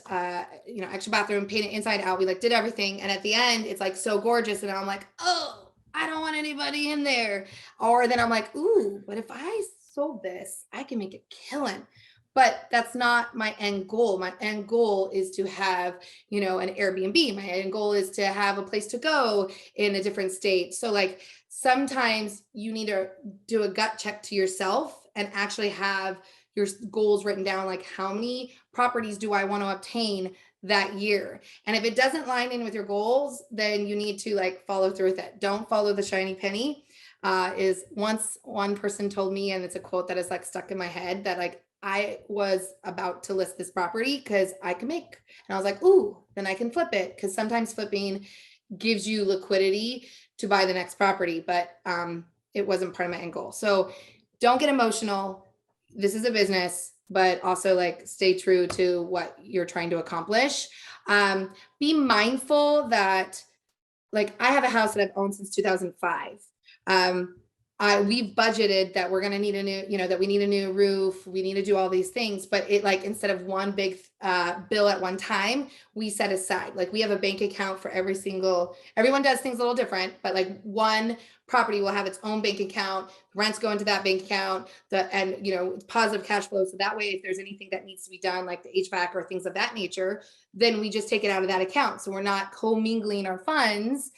extra bathroom, painted inside out. We like did everything. And at the end, it's like so gorgeous. And I'm like, oh, I don't want anybody in there. Or then I'm like, ooh, but if I sold this, I can make a killing. But that's not my end goal. My end goal is to have, an Airbnb. My end goal is to have a place to go in a different state. So like sometimes you need to do a gut check to yourself and actually have your goals written down, like how many properties do I want to obtain that year? And if it doesn't line in with your goals, then you need to like follow through with it. Don't follow the shiny penny. Is once one person told me, and it's a quote that is like stuck in my head, that like I was about to list this property because I can make, and I was like, ooh, then I can flip it, because sometimes flipping gives you liquidity to buy the next property, but it wasn't part of my end goal. So don't get emotional. This is a business, but also like stay true to what you're trying to accomplish. Be mindful that, like, I have a house that I've owned since 2005. We've budgeted that we're going to need a new, that we need a new roof. We need to do all these things, but it, like, instead of one big bill at one time, we set aside, like, we have a bank account for everyone does things a little different, but like one property will have its own bank account, rents go into that bank account, and it's positive cash flow. So that way, if there's anything that needs to be done, like the HVAC or things of that nature, then we just take it out of that account. So we're not commingling our funds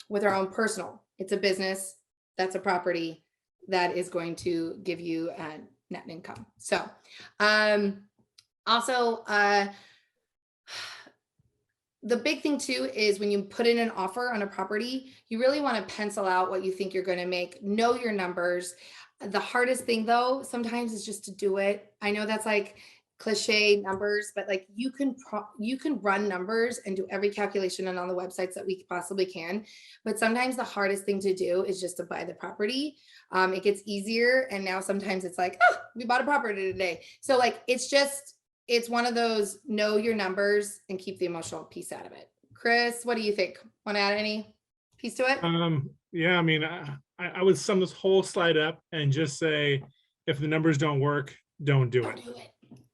with our own personal. It's a business. That's a property that is going to give you net income. So also the big thing too is when you put in an offer on a property, you really want to pencil out what you think you're going to make, know your numbers. The hardest thing though, sometimes, is just to do it. I know that's like cliche numbers, but like you can run numbers and do every calculation and on the websites that we possibly can. But sometimes the hardest thing to do is just to buy the property. It gets easier. And now sometimes it's like, oh, we bought a property today. So like, it's one of those, know your numbers and keep the emotional piece out of it. Chris, what do you think? Want to add any piece to it? Yeah, I mean, I would sum this whole slide up and just say, if the numbers don't work, don't do it.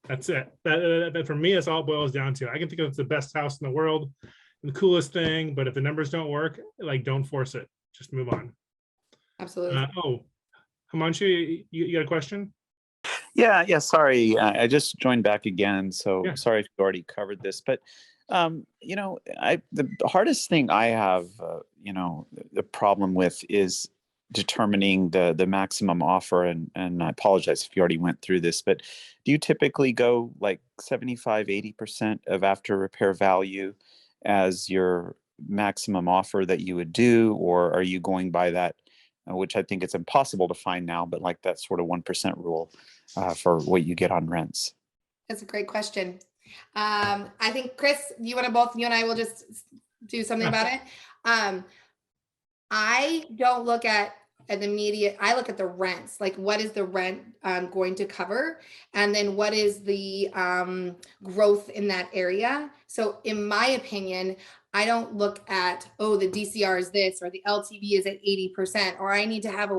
That's it. That for me, that's all it boils down to. I can think of the best house in the world, the coolest thing, but if the numbers don't work, like, don't force it. Just move on. Absolutely. Himanshu, you got a question? Yeah. Sorry, I just joined back again, so Yeah. sorry if you already covered this. But the hardest thing I have, the problem with is determining the maximum offer. And I apologize if you already went through this, but do you typically go like 75-80% of after repair value as your maximum offer that you would do, or are you going by that which I think it's impossible to find now, but like that sort of 1% rule for what you get on rents? That's a great question. I think, Chris, you and I will just do something about it. I don't look at an immediate, I look at the rents, like what is the rent going to cover? And then what is the growth in that area? So in my opinion, I don't look at, oh, the DCR is this, or the LTV is at 80%, or I need to have the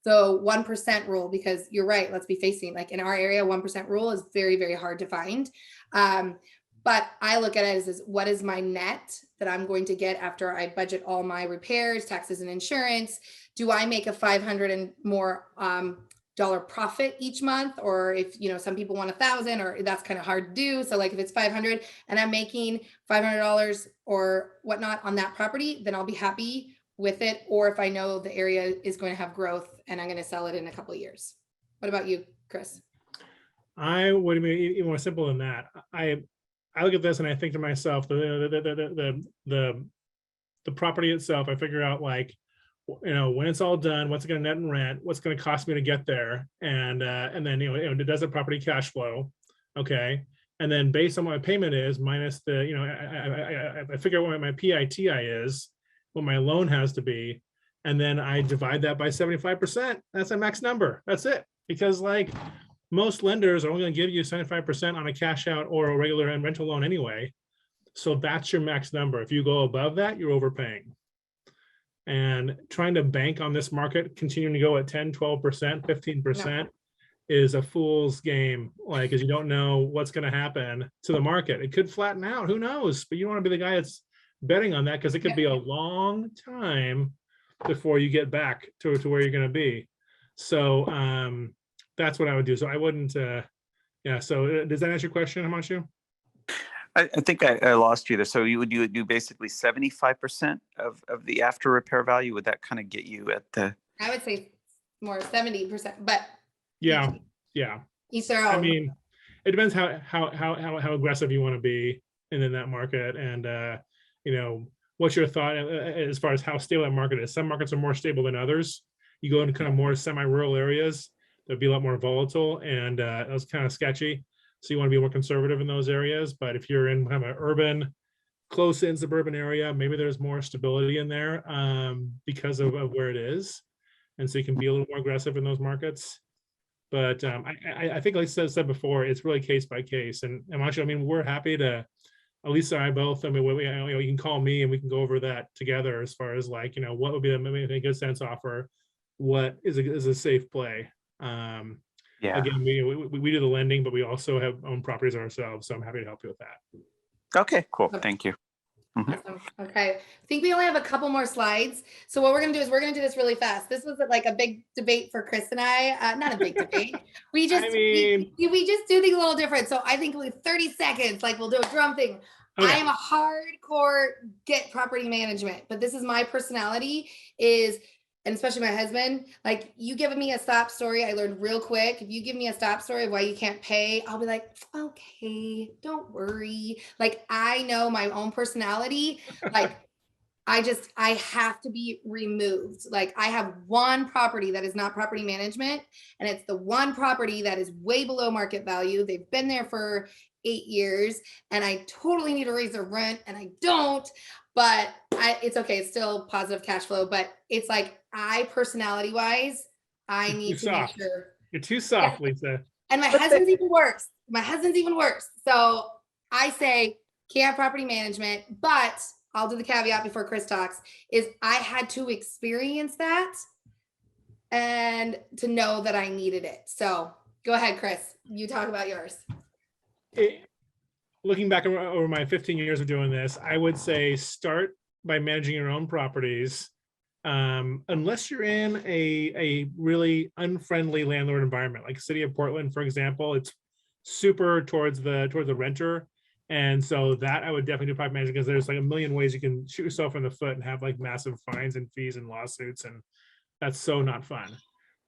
1% rule, because you're right, let's be facing, like in our area, 1% rule is very, very hard to find. But I look at it as what is my net that I'm going to get after I budget all my repairs, taxes, and insurance? Do I make a $500 and more dollar profit each month? Or if, some people want 1,000, or that's kind of hard to do. So like if it's 500 and I'm making $500 or whatnot on that property, then I'll be happy with it. Or if I know the area is going to have growth and I'm going to sell it in a couple of years. What about you, Chris? I would be even more simple than that. I look at this and I think to myself, the property itself, I figure out like, when it's all done, what's it going to net in rent, what's going to cost me to get there, and then does the property cash flow, okay, and then based on what my payment is minus the I figure out what my PITI is, what my loan has to be, and then I divide that by 75%. That's a max number. That's it, because like most lenders are only going to give you 75% on a cash out or a regular and rental loan anyway. So that's your max number. If you go above that, you're overpaying. And trying to bank on this market, continuing to go at 10, 12%, 15% is a fool's game. Like, because you don't know what's going to happen to the market. It could flatten out, who knows? But you don't want to be the guy that's betting on that, because it could be a long time before you get back to where you're going to be. So that's what I would do. So I wouldn't, so does that answer your question, Himanshu? I think I lost you there. So you would do basically 75% of the after repair value. Would that kind of get you at the? I would say more 70%, but yeah. Each their own. I mean, it depends how aggressive you want to be in that market, and what's your thought as far as how stable that market is. Some markets are more stable than others. You go into kind of more semi-rural areas, that'd be a lot more volatile, and that was kind of sketchy. So you want to be more conservative in those areas. But if you're in kind of an urban, close-in suburban area, maybe there's more stability in there because of where it is. And so you can be a little more aggressive in those markets. But I think, like I said before, it's really case by case. And actually, I mean, we're happy to, Lisa and I both, I mean, you can call me and we can go over that together as far as like, what would be a good sense offer, what is a safe play. Yeah. Again, we do the lending, but we also have own properties ourselves. So I'm happy to help you with that. Okay, cool. Thank you. Awesome. Okay. I think we only have a couple more slides. So what we're going to do is we're going to do this really fast. This was like a big debate for Chris and I, not a big debate. We just, we just do things a little different. So I think with 30 seconds, like we'll do a drum thing. Okay. I am a hardcore get property management, but this is my personality and especially my husband, like you giving me a stop story, I learned real quick. If you give me a stop story of why you can't pay, I'll be like, okay, don't worry. Like I know my own personality. Like I have to be removed. Like I have one property that is not property management, and it's the one property that is way below market value. They've been there for 8 years and I totally need to raise their rent and I don't. But it's okay. It's still positive cash flow, but it's like personality wise, I need to make sure. You're too soft, yeah. Lisa. And my husband's even worse. So I say can't have property management, but I'll do the caveat before Chris talks is I had to experience that and to know that I needed it. So go ahead, Chris, you talk about yours. Looking back over my 15 years of doing this, I would say start by managing your own properties. Unless you're in a really unfriendly landlord environment, like City of Portland, for example, it's super towards the renter. And so that I would definitely do property management, because there's like a million ways you can shoot yourself in the foot and have like massive fines and fees and lawsuits. And that's so not fun.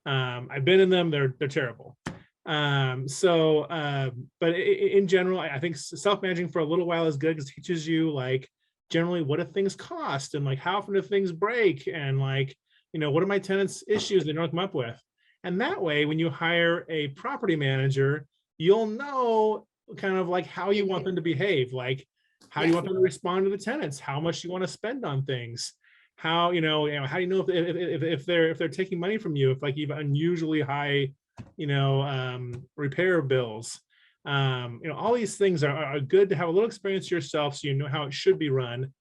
I've been in them, they're terrible. But in general, I think self-managing for a little while is good, because it teaches you like generally what do things cost and like how often do things break, and like what are my tenants' issues they don't come up with? And that way, when you hire a property manager, you'll know kind of like how you want them to behave, like how do you want them to respond to the tenants, how much you want to spend on things, how how do you know if they're taking money from you, if like you've unusually high repair bills. All these things are good to have a little experience yourself, so you know how it should be run.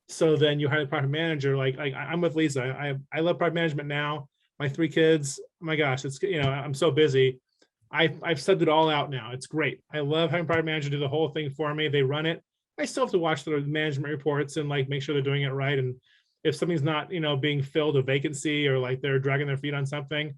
So then you hire the property manager. Like I'm with Lesa. I love property management now. My 3 kids. Oh my gosh, it's I'm so busy. I've subbed it all out now. It's great. I love having property manager do the whole thing for me. They run it. I still have to watch the management reports and like make sure they're doing it right. And if something's not being filled, a vacancy, or like they're dragging their feet on something,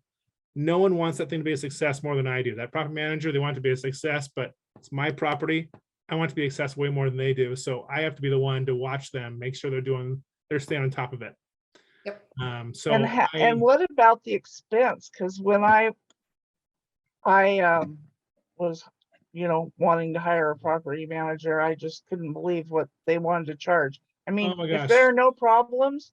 no one wants that thing to be a success more than I do. That property manager, they want it to be a success, but it's my property. I want it to be a success way more than they do. So I have to be the one to watch them, make sure they're staying on top of it. Yep. And what about the expense? Because when I was, wanting to hire a property manager, I just couldn't believe what they wanted to charge. I mean, my if gosh. there are no problems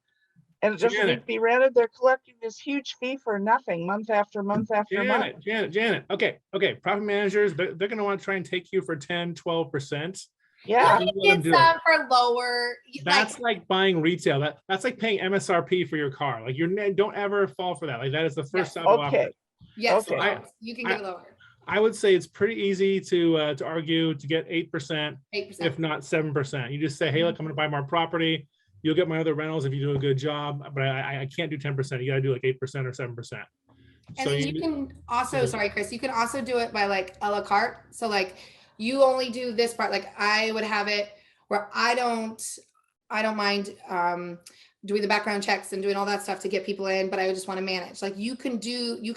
and it doesn't need Janet. to be rented, they're collecting this huge fee for nothing, month after month after month. Janet. Okay. Property managers, they're going to want to try and take you for 10, 12%. Yeah. You can get some for lower. That's like buying retail. That's like paying MSRP for your car. Like don't ever fall for that. Like that is the first time. Okay. Yes. Okay. You can get lower. I would say it's pretty easy to argue to get 8%, 8%. if not 7%. You just say, hey, look, I'm going to buy more property. You'll get my other rentals if you do a good job, but I can't do 10%. You got to do like 8% or 7%. And then you can also, sorry, Chris, you can also do it by like a la carte. So like you only do this part. Like I would have it where I don't mind doing the background checks and doing all that stuff to get people in, but I would just want to manage. Like you can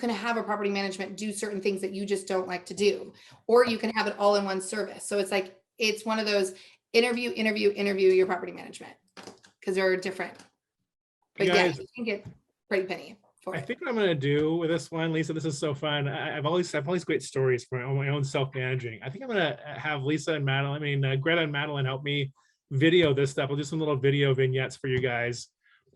have a property management do certain things that you just don't like to do, or you can have it all in one service. So it's like, it's one of those interview your property management, because they're different. But guys, you can get pretty penny for it. I think what I'm going to do with this one, Lesa, this is so fun. I've all these great stories for my own self-managing. I think I'm going to have Lesa and Madeline, Greta and Madeline help me video this stuff. I'll do some little video vignettes for you guys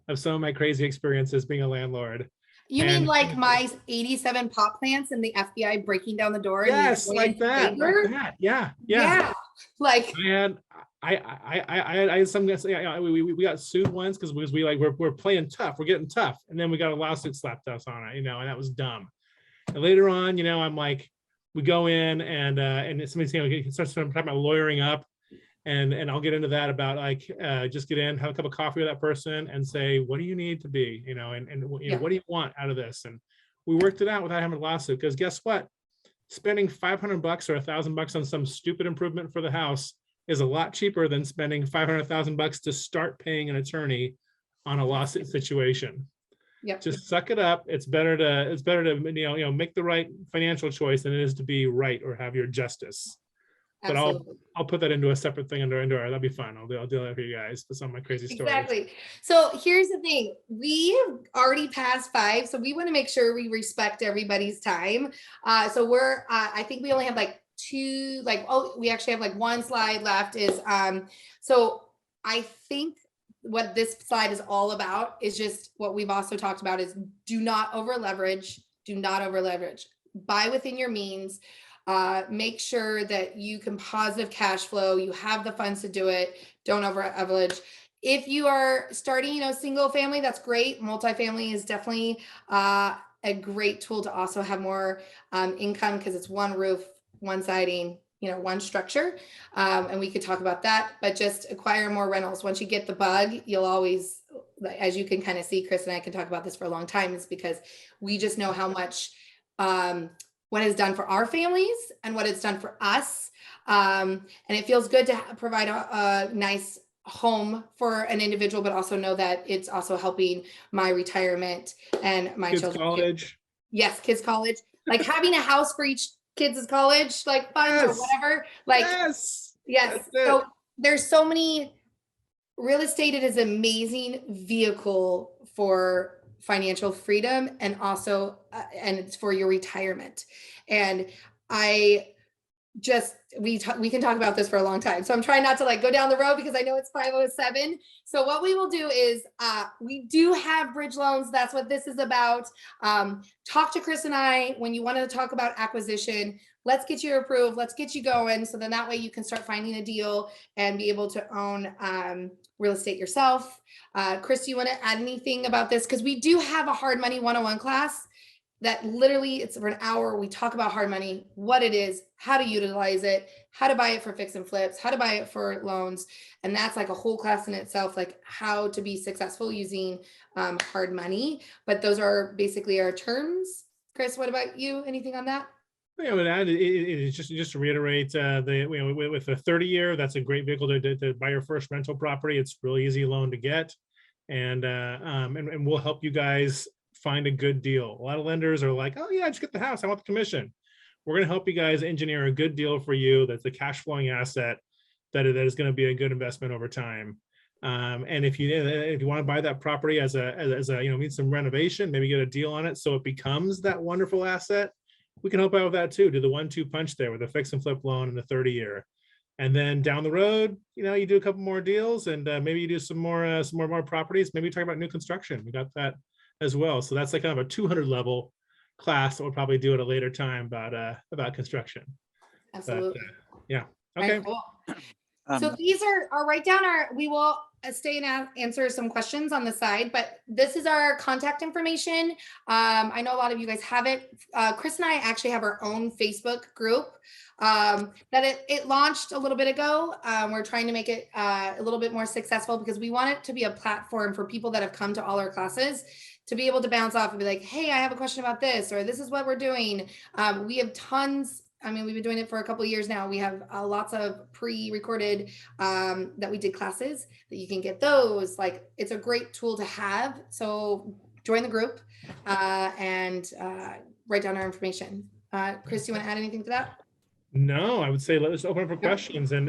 of some of my crazy experiences being a landlord. You mean like my 87 pot plants and the FBI breaking down the door? Yes, like that. Yeah. Like I had some guys. We got sued once because we're playing tough. We're getting tough, and then we got a lawsuit slapped us on it, and that was dumb. And later on, I'm like, we go in and somebody's starts talking about lawyering up, and I'll get into that about like just get in, have a cup of coffee with that person, and say, what do you need to be, what do you want out of this? And we worked it out without having a lawsuit, because guess what? Spending $500 or $1,000 on some stupid improvement for the house is a lot cheaper than spending $500,000 to start paying an attorney on a lawsuit situation. Yep. Just suck it up. It's better to make the right financial choice than it is to be right or have your justice. But I'll put that into a separate thing under our, that'll be fun. I'll do that for you guys. That's some of my crazy stories. Exactly. So here's the thing. We have already passed 5, so we want to make sure we respect everybody's time. So we're, I think we only have like 2, we actually have like 1 slide left is, so I think what this slide is all about is just what we've also talked about is do not over leverage, buy within your means. Make sure that you can positive cash flow, you have the funds to do it, don't over leverage. If you are starting, single family, that's great. Multifamily is definitely a great tool to also have more income, because it's one roof, one siding, one structure. And we could talk about that, but just acquire more rentals. Once you get the bug, you'll always, as you can kind of see, Chris and I can talk about this for a long time, is because we just know how much what it's done for our families and what it's done for us. And it feels good to provide a nice home for an individual, but also know that it's also helping my retirement and my kids' children. College. Yes, kids' college. Like having a house for each kid's college, like funds or whatever. Like, yes. So there's so many, real estate is an amazing vehicle for financial freedom, and also and it's for your retirement. And I we can talk about this for a long time. So I'm trying not to like go down the road because I know it's 5:07. So what we will do is we do have bridge loans. That's what this is about. Talk to Chris and I when you want to talk about acquisition. Let's get you approved. Let's get you going. So then that way you can start finding a deal and be able to own real estate yourself. Chris, do you want to add anything about this? Because we do have a hard money 101 class that literally it's for an hour. We talk about hard money, what it is, how to utilize it, how to buy it for fix and flips, how to buy it for loans. And that's like a whole class in itself, like how to be successful using hard money. But those are basically our terms. Chris, what about you? Anything on that? I would add it's just to reiterate with a 30-year, that's a great vehicle to buy your first rental property. It's a really easy loan to get, and we'll help you guys find a good deal. A lot of lenders are like, oh yeah, just get the house, I want the commission. We're going to help you guys engineer a good deal for you that's a cash flowing asset that is going to be a good investment over time. And if you want to buy that property as a need some renovation, maybe get a deal on it so it becomes that wonderful asset, we can help out with that too. Do the 1-2 punch there with a fix and flip loan and the 30-year. And then down the road, you do a couple more deals, and maybe you do some more properties. Maybe talk about new construction. We got that as well. So that's like kind of a 200 level class that we'll probably do at a later time about construction. Absolutely. But, yeah. Okay. Right, cool. So these are right down we will stay and answer some questions on the side, but this is our contact information. I know a lot of you guys have it. Chris and I actually have our own Facebook group that it launched a little bit ago. We're trying to make it a little bit more successful because we want it to be a platform for people that have come to all our classes to be able to bounce off and be like, hey, I have a question about this, or this is what we're doing. We have tons. We've been doing it for a couple of years now. We have lots of pre-recorded that we did classes that you can get those. Like, it's a great tool to have. So join the group and write down our information. Chris, do you want to add anything to that? No, I would say let's open up for questions and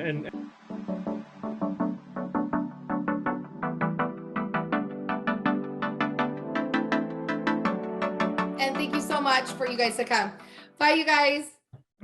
thank you so much for you guys to come. Bye, you guys.